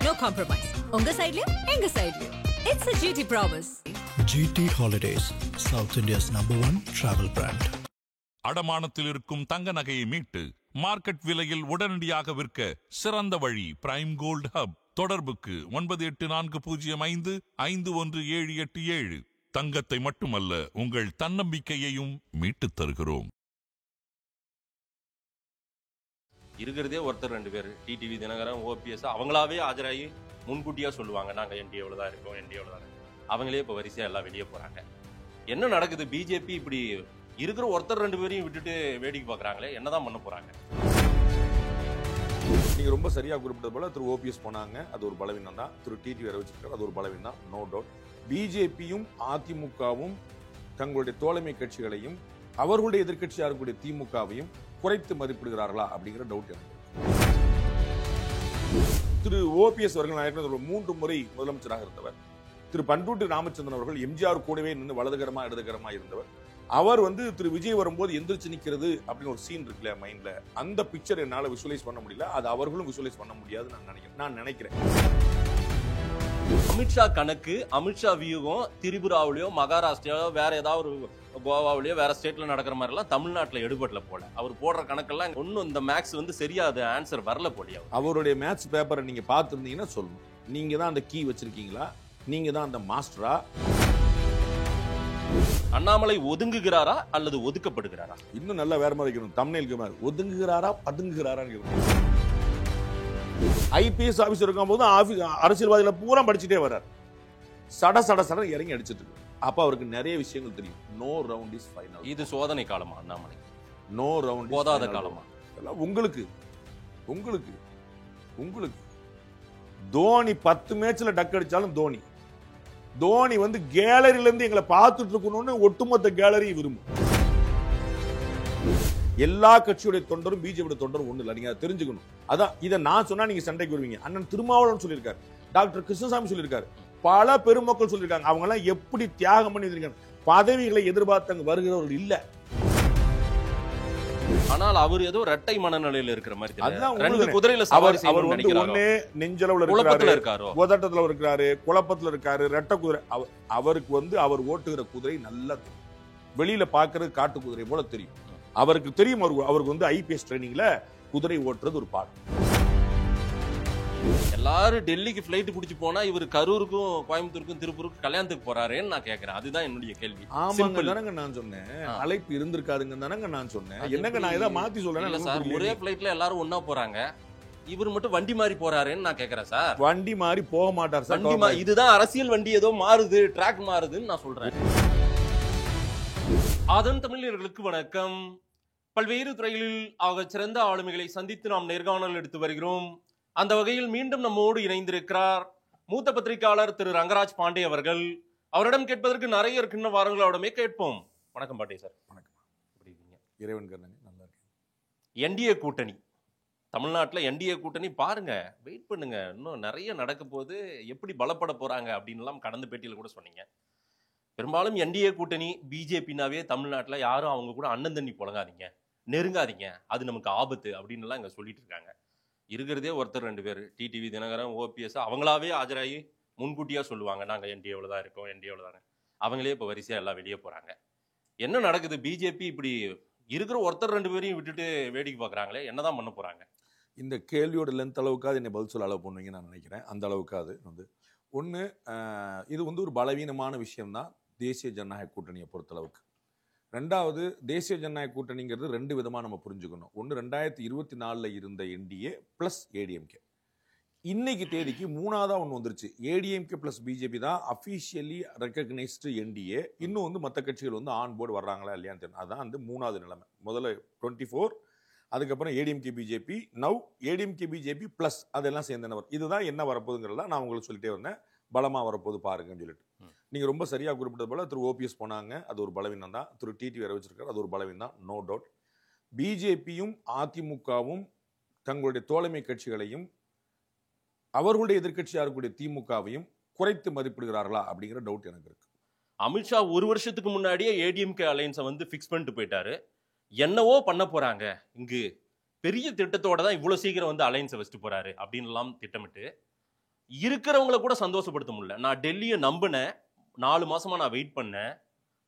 no compromise. உங்க சைடுலயும் எங்க சைடுலயும். It's a GT promise. GT Holidays, South India's #1 travel brand. அடமானத்தில் இருக்கும் தங்க நகையை மீட்டு மார்க்கெட் விலையில் உடனடியாக விற்க சிறந்த வழி பிரைம் கோல்ட் ஹப். தொடர்புக்கு 9840551787. தங்கத்தை மட்டுமல்ல, உங்கள் தன்னம்பிக்கையையும் மீட்டுத் தருகிறோம். இருக்கிறதே ஒருத்தர் 2 பேர், டிடிவி தினகரன், ஓபிஎஸ், அவங்களாவே ஆஜராகி முன்கூட்டியா சொல்லுவாங்க நாங்க என்டிஏவில் தான் இருக்கோம், என்டிஏவில் தான் இருக்கோம். அவங்களே இப்போ வரிசையா எல்லாம் வெளியே போறாங்க. என்ன நடக்குது? பிஜேபி இப்படி இருக்கிற ஒருத்தர் 2 பேரையும் விட்டுட்டு வேடிக்கை பார்க்குறாங்களே, என்னதான் பண்ண போறாங்க? நீங்க ரொம்ப சரியா குறிப்பிட்டது போல திரு ஓபிஎஸ் போனாங்க, அது ஒரு பலவீனம் தான். திரு டிடிவி அறிவிச்சிருக்காரு, அது ஒரு பலவீனம் தான், நோ டவுட். பிஜேபியும் அதிமுகவும் தங்களுடைய தோழமை கட்சிகளையும் அவர்களுடைய எதிர்கட்சியாக இருக்கக்கூடிய திமுகவையும் குறைத்து மதிப்பிடுகிறார்களா அப்படிங்கிற டவுட் எனக்கு. திரு ஓபிஎஸ் அவர்கள் 3 முறை முதலமைச்சராக இருந்தவர். திரு பண்ருட்டி ராமச்சந்திரன் அவர்கள் எம்ஜிஆர் கூடவே நின்று வலதுகரமா இடதுகரமா இருந்தவர். அவர் திரு விஜய் வரும்போது எந்திரிச்சு நிக்கிறது அப்படின்னு ஒரு சீன் இருக்குல்ல மைண்ட்ல, அந்த பிக்சர் என்னால விஷுவலைஸ் பண்ண முடியல. அது அவர்களும் விஷுவலைஸ் பண்ண முடியாது நான் நினைக்கிறேன். அமித்ஷா கணக்கு, அமித்ஷா வியூகம் திரிபுராவிலயோ மகாராஷ்டிராவிலயோ வேற ஏதாவது ஒரு கோவாவிலயோ வேற ஸ்டேட்ல நடக்கிற மாதிரி எல்லாம் தமிழ்நாட்டில் எடுபடல போல. அவர் போடுற கணக்கெல்லாம் ஒன்னும் இந்த மேக்ஸ் சரியா அது ஆன்சர் வரல போலியா. அவருடைய மேத்ஸ் பேப்பரை நீங்க பார்த்திருந்தீங்கன்னா சொல்லணும், நீங்க தான் அந்த கீ வச்சிருக்கீங்களா, நீங்க தான் அந்த மாஸ்டரா? அண்ணாமலை ஒதுங்குகிறாரா அல்லது ஒதுக்கப்படுகிறாரா? இன்னும் நல்லா வேற மாதிரி இருக்கணும். தமிழ்க்கு மாதிரி ஒதுங்குகிறாரா பதுங்குகிறாரா? ஐபிஎஸ் ஆபீசர் இருக்கும் போது அரசியல்வாதிகளை பூரா படிச்சுட்டே வர்றார். சட இறங்கி அடிச்சிட்டு இருக்கு. அப்ப அவருக்கு நிறைய விஷயங்கள் தெரியும். No round is final. இது சோதனை காலமா அண்ணாமலை? நோ ரவுண்ட் போதாத காலமா? உங்களுக்கு உங்களுக்கு உங்களுக்கு தோனி 10 மேட்ச்ல டக் அடிச்சாலும் தோனி கேலரியில இருந்து எங்களை பார்த்துட்டு இருக்கணும்னு ஒட்டுமொத்த கேலரி விரும்பும். எல்லா கட்சியுடைய தொண்டரும் பிஜேபி தொண்டரும் ஒண்ணு இல்ல, நீங்க தெரிஞ்சுக்கணும். அதான் இதை நான் சொன்னா நீங்க சண்டைக்கு வருவீங்க. அண்ணன் திருமாவளவன் சொல்லியிருக்காரு, டாக்டர் கிருஷ்ணசாமி சொல்லியிருக்காரு, பல பெருமக்கள் சொல்லியிருக்காங்க. அவங்க எல்லாம் எப்படி தியாகம் பண்ணி இருக்காங்க. பதவிகளை எதிர்பார்த்து வருகிறவர்கள் இல்ல. ஆனால் அவர் ஏதோ இரட்டை மனநிலையில இருக்கிற மாதிரி. ரெண்டு குதிரையில சவாரி செய்யணும்னு நினைக்கிறாரு. ஒண்ணு நெஞ்சளவுல இருக்காரு, உதட்டத்துல இருக்காரு, குழப்பத்துல இருக்காரு, ரெட்டை குதிரை. அவருக்கு அவர் ஓட்டுகிற குதிரை நல்லா வெளியில பாக்குறது காட்டு குதிரை போல தெரியும். அவருக்கு தெரியும் அவருக்கு ஐபிஎஸ் ட்ரைனிங்ல குதிரை ஓட்டுறது ஒரு பாடம். எல்லாரும் டெல்லிக்கு பிளைட் பிடிச்சு போனா இவர் கரூருக்கும் கோயம்புத்தூருக்கும் திருப்பூருக்கும் கல்யாணத்துக்கு போறாருன்னு நான் கேட்கிறேன். அதுதான் என்னுடைய கேள்வி. ஆமாங்க தானங்க நான் சொன்னேன், அழைப்பு இருந்திருக்காதுங்க தானங்க நான் சொன்னேன். என்னங்க நான் ஏதாவது மாத்தி சொல்றேன் சார்? ஒரே பிளைட்ல எல்லாரும் ஒன்னா போறாங்க, இவர் மட்டும் வண்டி மாறி போறாருன்னு நான் கேட்கிறேன் சார். வண்டி மாறி போக மாட்டார் சார். இதுதான் அரசியல் வண்டி ஏதோ மாறுது, ட்ராக் மாறுதுன்னு நான் சொல்றேன். அதன் தமிழர்களுக்கு வணக்கம். பல்வேறு துறைகளில் ஆக சிறந்த ஆளுமைகளை சந்தித்து நாம் நேர்காணல் எடுத்து வருகிறோம். அந்த வகையில் மீண்டும் நம்மோடு இணைந்திருக்கிறார் மூத்த பத்திரிகையாளர் திரு ரங்கராஜ் பாண்டே அவர்கள். அவரிடம் கேட்பதற்கு நிறைய இருக்கின்ற வாரங்களோடமே கேட்போம். வணக்கம் பாண்டே சார். வணக்கம். எப்படி இருக்கீங்க? இறைவன் கருணை நல்லா இருக்கு. என்டிஏ கூட்டணி, தமிழ்நாட்டில் என்டிஏ கூட்டணி பாருங்க, வெயிட் பண்ணுங்க, இன்னும் நிறைய நடக்க போது, எப்படி பலப்பட போறாங்க அப்படின்லாம் கடந்த பேட்டியில் கூட சொன்னீங்க. பெரும்பாலும் என்டிஏ கூட்டணி பிஜேபினாவே தமிழ்நாட்டில் யாரும் அவங்க கூட அண்ணன் தண்ணி புழங்காதீங்க, நெருங்காதீங்க, அது நமக்கு ஆபத்து அப்படின்னு எல்லாம் இங்க சொல்லிட்டு இருக்காங்க. இருக்கிறதே ஒருத்தர் 2 பேர், டிடிவி தினகரன், ஓபிஎஸ், அவங்களாவே ஆஜராகி முன்கூட்டியா சொல்லுவாங்க நாங்க என்டிஏவில் தான் இருக்கோம், என்டிஏவில் தான். அவங்களே இப்போ வரிசையா எல்லாம் வெளியே போறாங்க. என்ன நடக்குது? பிஜேபி இப்படி இருக்கிற ஒருத்தர் 2 பேரையும் விட்டுட்டு வேடிக்கை பார்க்குறாங்களே, என்னதான் பண்ண போறாங்க? இந்த கேள்வியோட லென்த் அளவுக்காவது என்னை பதில் சொல்ல அளவு பண்ணுவீங்க நான் நினைக்கிறேன். அந்த அளவுக்காவது ஒன்று, இது ஒரு பலவீனமான விஷயம்தான் தேசிய ஜனநாயக கூட்டணியை பொறுத்தளவுக்கு. ரெண்டாவது, தேசிய ஜனநாயக கூட்டணிங்கிறது 2 விதமாக நம்ம புரிஞ்சுக்கணும். ஒன்று 2024 இருந்த என்டிஏ பிளஸ் ஏடிஎம்கே. இன்னைக்கு தேதிக்கு 3ஆவதா ஒன்று வந்துருச்சு. ஏடிஎம்கே பிளஸ் பிஜேபி தான் அஃபிஷியலி ரெக்கக்னைஸ்டு என்டிஏ. இன்னும் மற்ற கட்சிகள் ஆன் போர்டு வர்றாங்களா இல்லையான்னு தெரியும். அதுதான் 3ஆவது நிலைமை. முதல்ல 24, அதுக்கப்புறம் ADMK BJP, now ADMK BJP plus அதெல்லாம் சேர்ந்த இதுதான் என்ன வரப்போகுதுங்கிறதா நான் உங்களுக்கு சொல்லிட்டே வந்தேன். பலமா வரப்போது பாருங்கன்னு சொல்லிட்டு நீங்க ரொம்ப சரியா குறிப்பிட்டது போல திரு ஓபிஎஸ் போனாங்க, அது ஒரு பலவீனம் தான். திரு டிடிவி அறிவிச்சிருக்காரு, அது ஒரு பலவீனம் தான், நோ டவுட். பிஜேபியும் அதிமுகவும் தங்களுடைய தோழமை கட்சிகளையும் அவர்களுடைய எதிர்கட்சியாக இருக்கக்கூடிய திமுகவையும் குறைத்து மதிப்பிடுகிறார்களா அப்படிங்கிற டவுட் எனக்கு இருக்கு. அமித்ஷா 1 வருஷத்துக்கு முன்னாடியே ஏடிஎம்கே அலையன்ஸை ஃபிக்ஸ் பண்ணிட்டு போயிட்டாரு. என்னவோ பண்ண போறாங்க, இங்கு பெரிய திட்டத்தோட தான் இவ்வளவு சீக்கிரம் அலையன்ஸை வச்சுட்டு போறாரு அப்படின்னு எல்லாம் திட்டமிட்டு இருக்கிறவங்கள கூட சந்தோஷப்படுத்த முடியல. நான் டெல்லியை நம்பினேன், 4 மாசமா நான் வெயிட் பண்ணேன்,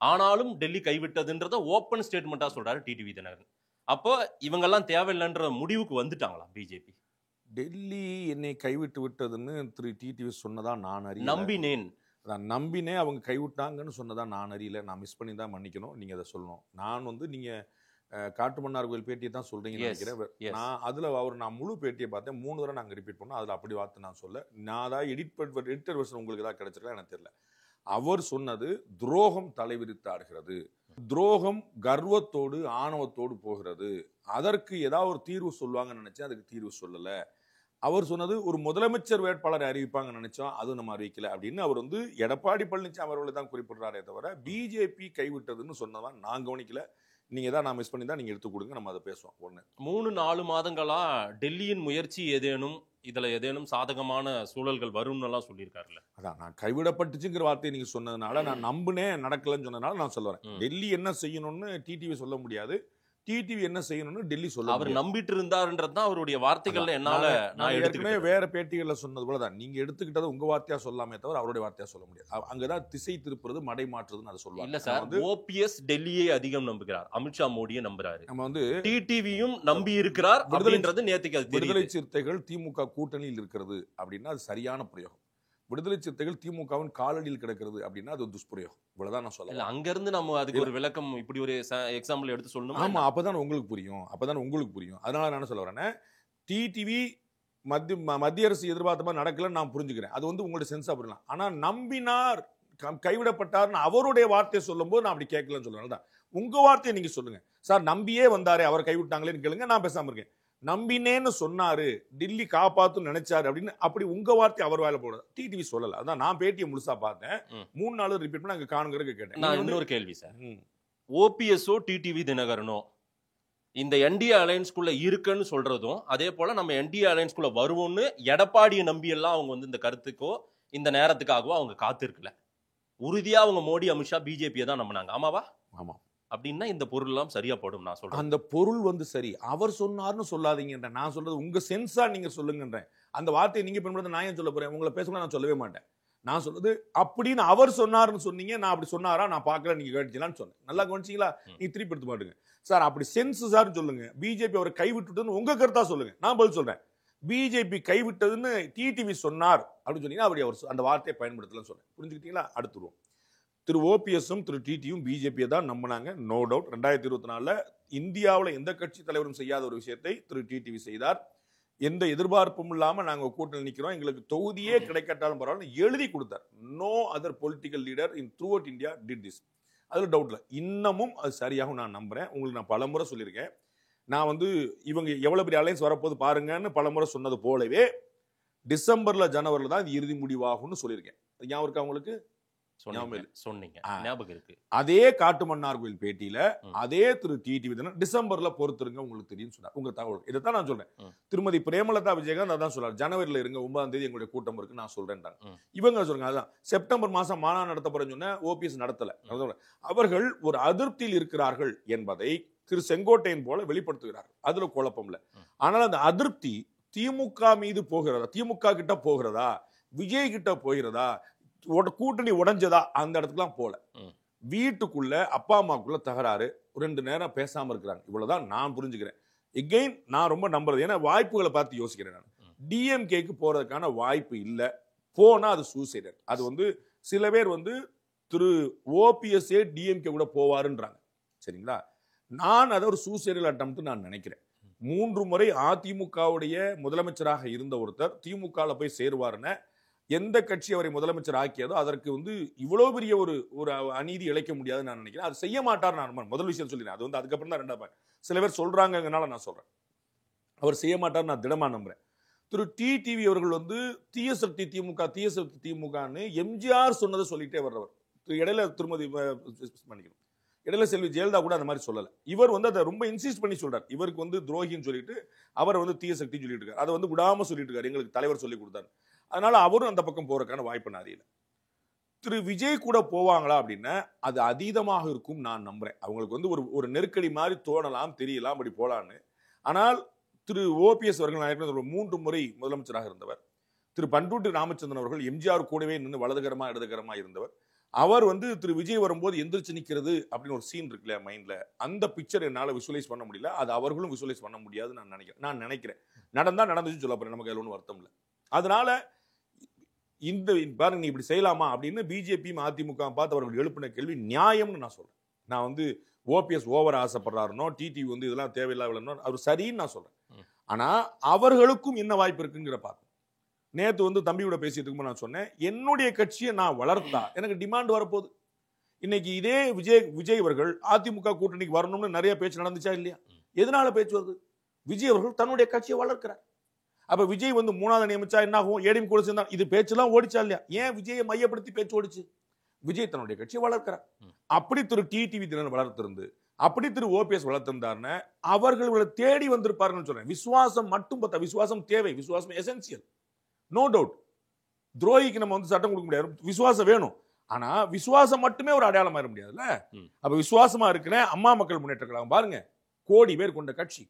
ஆனாலும் டெல்லி கைவிட்டதுன்றத ஓப்பன் ஸ்டேட்மெண்டா சொல்றாரு டிடிவி தினகரன். அப்போ இவங்கெல்லாம் தேவையில்லைன்ற முடிவுக்கு வந்துட்டாங்களா பிஜேபி? டெல்லி என்னை கைவிட்டு விட்டதுன்னு திரு டிடிவி சொன்னதா நான் அறியல. நம்பினேன், நான் நம்பினே அவங்க கைவிட்டாங்கன்னு சொன்னதா நான் அறியல. நான் மிஸ் பண்ணி தான் மன்னிக்கணும். நீங்க அதை சொல்லணும். நான் வந்து நீங்க காட்டுமன்னார் கோயில் பேட்டியை தான் சொல்றீங்கன்னு Yes, நினைக்கிறேன். yes. நான் முழு பேட்டியை பார்த்தேன். 3 தடவை நாங்கள் ரிப்பீட் பண்ணோம். அதில் அப்படி வார்த்தை நான் சொல்ல. நான் தான் எடிட்டர் வெர்ஷன் உங்களுக்கு ஏதாவது கிடைச்சிருக்கா எனக்கு தெரியல. அவர் சொன்னது துரோகம் தலைவிரித்து ஆடுகிறது, துரோகம் கர்வத்தோடு ஆணவத்தோடு போகிறது, அதற்கு ஏதாவது ஒரு தீர்வு சொல்லுவாங்கன்னு நினைச்சேன், அதுக்கு தீர்வு சொல்லலை. அவர் சொன்னது ஒரு முதலமைச்சர் வேட்பாளரை அறிவிப்பாங்கன்னு நினைச்சோம், அதுவும் நம்ம அறிவிக்கல அப்படின்னு அவர் வந்து எடப்பாடி பழனிசாமி அவர்களை தான் குறிப்பிடுறாரே தவிர பிஜேபி கைவிட்டதுன்னு சொன்னதான் நான் கவனிக்கல. நீங்க தான் நான் மிஸ் பண்ணி தான் நீங்க எடுத்து கொடுங்க, நம்ம அதை பேசுவோம். 3-4 மாதங்களா டெல்லியின் முயற்சி ஏதேனும் சாதகமான சூழல்கள் வரும்னு எல்லாம் சொல்லியிருக்காருல்ல. அதான் நான் கைவிடப்பட்டுச்சுங்கிற வார்த்தையை நீங்க சொன்னதுனால, நான் நம்புனேன் நடக்கலன்னு சொன்னதுனால நான் சொல்ல வரேன். டெல்லி என்ன செய்யணும்னு டிடிவி சொல்ல முடியாது, டிடிவி என்ன செய்யணும்னு டெல்லி சொல்ல அவர் நம்பிட்டு இருந்தாருன்றது தான் அவருடைய வார்த்தைகள்ல என்னால நான் ஏற்கனவே வேற பேட்டிகள்ல சொன்னது போலதான் நீங்க எடுத்துக்கிட்டது உங்க வார்த்தையா சொல்லாமே தவிர அவருடைய வார்த்தையா சொல்ல முடியாது. அங்கதான் திசை திருப்புறது மடை மாற்றுறதுன்னு அதை சொல்லுவாங்க. இல்ல சார், ஓபிஎஸ் டெல்லியை அதிகம் நம்புகிறார், அமித்ஷா மோடியை நம்புறாரு, நம்ம வந்து டிடிவியும் நம்பி இருக்கிறார் அப்படின்றது நேத்துக்கு விடுதலை சிறுத்தைகள் திமுக கூட்டணியில் இருக்கிறது அப்படின்னா அது சரியான பிரயோகம். விடுதலை சிறுத்தைகள் திமுகவின் காலடியில் கிடக்கிறது அப்படின்னா அது துஷ்பிரயோகம். இவ்வளவுதான் நான் சொல்லல. அங்க இருந்து நம்ம அதுக்கு ஒரு விளக்கம், இப்படி ஒரு எக்ஸாம்பிள் எடுத்து சொல்லணும். ஆமா, அப்பதான் உங்களுக்கு புரியும். அதனால நான் சொல்ல வரேன், டிடிவி மத்திய அரசு எதிர்பார்த்த மாதிரி நடக்கலன்னு நான் புரிஞ்சுக்கிறேன். அது வந்து உங்களுடைய சென்ஸா புரியலாம். ஆனா நம்பினார் கைவிடப்பட்டார்னு அவருடைய வார்த்தையை சொல்லும் போது நான் அப்படி கேட்கலன்னு சொல்றேன். உங்க வார்த்தையை நீங்க சொல்லுங்க சார். நம்பியே வந்தாரு, அவர் கைவிட்டாங்களேன்னு கேளுங்க, நான் பேசாம இருக்கேன். நம்பினேன்னு சொன்னாரு, டெல்லி காப்பாத்து நினைச்சாரு அப்படின்னு அப்படி உங்க வார்த்தை அவர் வாயில போடுறது டிடிவி சொல்லல. அதான் நான் பேட்டியை முழுசா பார்த்தேன். 3 நாள் ரிப்பீட் பண்ணி அங்க காணுங்கிறதுக்கு கேட்டேன். நான் இன்னொரு கேள்வி சார், ஓபிஎஸ்ஓ டிடிவி தினகரனோ இந்த என்டிஏ அலையன்ஸ்குள்ள இருக்குன்னு சொல்றதும், அதே போல நம்ம என்டிஏ அலையன்ஸ்குள்ள வருவோம்னு எடப்பாடியை நம்பி எல்லாம் அவங்க வந்து இந்த கருத்துக்கோ இந்த நேரத்துக்காகவோ அவங்க காத்திருக்கல. உறுதியா அவங்க மோடி அமித்ஷா பிஜேபியை தான் நம்பினாங்க. ஆமாவா? ஆமா. அப்படின்னா இந்த பொருள் எல்லாம் சரியா போடும் நான் சொல்றேன். அந்த பொருள் வந்து சரி, அவர் சொன்னார்னு சொல்லாதீங்கன்ற. நான் சொல்றது உங்க சென்ஸா நீங்க சொல்லுங்கன்றேன். அந்த வார்த்தையை நீங்க பயன்படுத்த நான் ஏன் சொல்ல போறேன்? உங்களை பேசக்கூட நான் சொல்லவே மாட்டேன். நான் சொல்றது அப்படின்னு அவர் சொன்னாருன்னு சொன்னீங்க, நான் அப்படி சொன்னாரா நான் பார்க்கல, நீங்க கேட்டுச்சலான்னு சொன்னேன். நல்லா கவனிச்சிங்களா? நீங்க திருப்பி எடுத்து மாட்டுங்க சார். அப்படி சென்ஸ் சார்னு சொல்லுங்க. பிஜேபி அவரை கைவிட்டுன்னு உங்க கருத்தா சொல்லுங்க, நான் பதில் சொல்றேன். பிஜேபி கைவிட்டதுன்னு டிடிவி சொன்னார் அப்படின்னு சொன்னீங்கன்னா அப்படி அவர் அந்த வார்த்தையை பயன்படுத்தலன்னு சொன்னேன். புரிஞ்சுக்கிட்டீங்களா? அடுத்துருவோம். திரு ஓபிஎஸும் திரு டிடியும் பிஜேபியை தான் நம்பினாங்க, நோ டவுட். 2024 இந்தியாவில் எந்த கட்சி தலைவரும் செய்யாத ஒரு விஷயத்தை திரு டிடிவி செய்தார். எந்த எதிர்பார்ப்பும் இல்லாமல் நாங்கள் கூட்டணி நிற்கிறோம், எங்களுக்கு தொகுதியே கிடைக்கட்டாலும் பரவாயில்ல எழுதி கொடுத்தார். No other political leader in throughout India did this. அதில் டவுட் இல்லை. இன்னமும் அது சரியாகவும் நான் நம்புறேன். உங்களுக்கு நான் பலமுறை சொல்லியிருக்கேன். நான் வந்து இவங்க எவ்வளோ பெரிய அலைன்ஸ் வரப்போது பாருங்கன்னு பலமுறை சொன்னது போலவே டிசம்பர்ல ஜனவரியில் தான் இது இறுதி முடிவாகும்னு சொல்லியிருக்கேன். ஞாபகம் இருக்கா உங்களுக்கு? சொன்னீங்க, ஞாபகம் இருக்கு. அதே காட்டுமன்னார் கோயில் பேட்டியில அதே திரு டிடிவி டிசம்பர்ல பொறுத்திருங்க உங்களுக்கு தெரியும் சொன்னார். உங்க தகவல் இதைத்தான் நான் சொல்றேன். திருமதி பிரேமலதா விஜயகாந்த் அதான் சொல்றாரு, ஜனவரியில இருங்க, 9ஆம் தேதி எங்களுடைய கூட்டம் இருக்கு நான் சொல்றேன். இவங்க சொல்றாங்க அதான் செப்டம்பர் மாசம் மாநாடு நடத்த போறேன்னு சொன்ன ஓபிஎஸ் நடத்தல. அவர்கள் ஒரு அதிருப்தியில் இருக்கிறார்கள் என்பதை திரு செங்கோட்டையன் போல வெளிப்படுத்துகிறார்கள். அதுல குழப்பம் இல்லை. ஆனால் அந்த அதிருப்தி திமுக மீது போகிறதா, திமுக கிட்ட போகிறதா, விஜய் கிட்ட போகிறதா, கூட்டணி உடைஞ்சதா, அந்த இடத்துக்குலாம் போல. வீட்டுக்குள்ள அப்பா அம்மாக்குள்ள தகராறு, 2 நேரம் பேசாம இருக்கிறாங்க. இவ்வளவுதான் நான் புரிஞ்சுக்கிறேன். எகெயின் நான் ரொம்ப நம்புறது, ஏன்னா வாய்ப்புகளை பார்த்து யோசிக்கிறேன். நான் டிஎம்கேக்கு போறதுக்கான வாய்ப்பு இல்லை. போனா அது சூசைடர். அது வந்து சில பேர் வந்து திரு ஓபிஎஸ்ஏ டிஎம்கே கூட போவாருன்றாங்க. சரிங்களா? நான் அதை ஒரு சூசைடல் அட்டம்ப்ட் நான் நினைக்கிறேன். 3 முறை அதிமுகவுடைய முதலமைச்சராக இருந்த ஒருத்தர் திமுகவில் போய் சேருவாருன்னு எந்த கட்சி அவரை முதலமைச்சர் ஆக்கியதோ அதற்கு வந்து இவ்வளவு பெரிய ஒரு அநீதி இழைக்க முடியாதுன்னு நான் நினைக்கிறேன். அது செய்ய மாட்டார். நான் முதல் விஷயம் சொல்லிடுறேன். அது வந்து அதுக்கப்புறம் தான் 2ஆவது. சில பேர் சொல்றாங்கனால நான் சொல்றேன், அவர் செய்ய மாட்டார். நான் திடமா நம்புறேன். திரு டிடிவி அவர்கள் வந்து தீய சக்தி திமுகன்னு எம்ஜிஆர் சொன்னதை சொல்லிட்டே வர்றவர். இடையில திருமதி பண்ணிக்கணும், இடையில செல்வி ஜெயலலிதா கூட அந்த மாதிரி சொல்லல. இவர் வந்து அதை ரொம்ப இன்சிஸ்ட் பண்ணி சொல்றாரு. இவருக்கு வந்து துரோகின்னு சொல்லிட்டு அவர் வந்து தீய சக்தின்னு சொல்லிட்டு இருக்காரு. அதை வந்து விடாம சொல்லிட்டு இருக்காரு, எங்களுக்கு தலைவர் சொல்லி கொடுத்தாரு. அதனால அவரும் அந்த பக்கம் போறதுக்கான வாய்ப்பு அறியல. திரு விஜய் கூட போவாங்களா அப்படின்னா அது அதீதமாக இருக்கும் நான் நம்புறேன். அவங்களுக்கு வந்து ஒரு நெருக்கடி மாதிரி தோணலாம், தெரியலாம், அப்படி போலான்னு. ஆனால் திரு ஓபிஎஸ் அவர்கள் 3 முறை முதலமைச்சராக இருந்தவர். திரு பண்ருட்டி ராமச்சந்திரன் அவர்கள் எம்ஜிஆர் கூடவே நின்று வலதுகரமா இடதுகரமா இருந்தவர். அவர் திரு விஜய் வரும்போது எந்திரிச்சு நிக்கிறது அப்படின்னு ஒரு சீன் இருக்குல்ல மைண்ட்ல, அந்த பிக்சர் என்னால விசுவலைஸ் பண்ண முடியல. அது அவர்களும் விசுவலைஸ் பண்ண முடியாது நான் நினைக்கிறேன். நடந்தா நடந்துச்சு சொல்ல போறேன், நமக்கு ஒன்றும் வருத்தம் இல்லை. அதனால இந்த பாருங்க, நீ இப்படி செய்யலாமா அப்படின்னு பிஜேபி அதிமுக பார்த்து அவர்கள் எழுப்பின கேள்வி நியாயம்னு நான் சொல்றேன். நான் ஓபிஎஸ் ஓவர் ஆசைப்படுறாருனோ, டிடிவி இதெல்லாம் தேவையில்லாத அவர் சரின்னு நான் சொல்றேன். ஆனா அவர்களுக்கும் என்ன வாய்ப்பு இருக்குங்கிற பார்க்கணும். நேத்து தம்பியோட பேசிட்டு இருக்கும்போது நான் சொன்னேன், என்னுடைய கட்சியை நான் வளர்த்தா எனக்கு டிமாண்ட் வரப்போகுது. இன்னைக்கு இதே விஜய் அவர்கள் அதிமுக கூட்டணிக்கு வரணும்னு நிறைய பேச்சு நடந்துச்சா இல்லையா? எதனால பேச்சு வருது? விஜய் அவர்கள் தன்னுடைய கட்சியை வளர்க்கிறார். அப்ப விஜய் 3வது நியமிச்சா என்ன ஆகும்? ஏடிஎம் கூட சேர்ந்தா இது பேச்செல்லாம் ஓடிச்சா இல்லையா? ஏன் விஜயை மையப்படுத்தி பேச்சு ஓடிச்சு? விஜய் தன்னுடைய கட்சியை வளர்க்கிறார். அப்படி திரு டிடிவி தினகரன் வளர்த்திருந்து, அப்படி திரு ஓபிஎஸ் வளர்த்திருந்தாருன்னு அவர்களை தேடி வந்திருப்பாருன்னு சொல்றேன். விசுவாசம் மட்டும் பார்த்தா, விசுவாசம் தேவை, விசுவாசம் எசென்சியல், நோ டவுட். துரோகிக்கு நம்ம சட்டம் கொடுக்க முடியாது, விசுவாசம் வேணும். ஆனா விசுவாசம் மட்டுமே ஒரு அடையாளம் ஆயிட முடியாதுல்ல. அப்ப விசுவாசமா இருக்கிற அம்மா மக்கள் முன்னேற்ற கழகம் பாருங்க, கோடி பேர் கொண்ட கட்சி.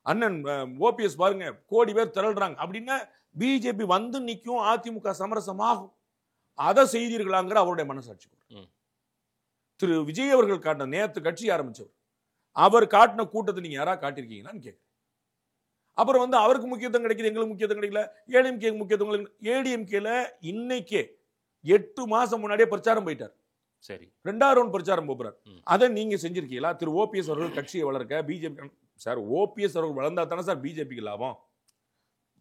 அண்ணன் ஓபிஎஸ் பாருங்க, கோடி பேர் திரள்றாங்க அப்படின்னா பிஜேபி நிக்கும், அதிமுக சமரசமாகும். அதை செய்தீர்களாங்கிற அவருடைய மனசாட்சி. திரு விஜய் அவர்கள் காட்டின நேத்து கட்சி ஆரம்பிச்சவர், அவர் காட்டின கூட்டத்தை நீங்க யாரா காட்டிருக்கீங்களான்னு கேட்க. அப்புறம் அவருக்கு முக்கியத்துவம் கிடைக்குது, எங்களுக்கு முக்கியத்துவம் கிடைக்கல, ஏடிஎம்கே முக்கியத்துவம். ஏடிஎம்கேல இன்னைக்கே 8 மாசம் முன்னாடியே பிரச்சாரம் போயிட்டார். சரி, 2வது ரவுண்ட் பிரச்சாரம் போறார். அதை நீங்க செஞ்சிருக்கீங்களா? திரு ஓபிஎஸ் அவர்கள் கட்சியை வளர்க்க பிஜேபி சார், ஓபிஎஸ் அவர்கள் வளர்ந்தா தானே சார் பிஜேபிக்கு லாபம்.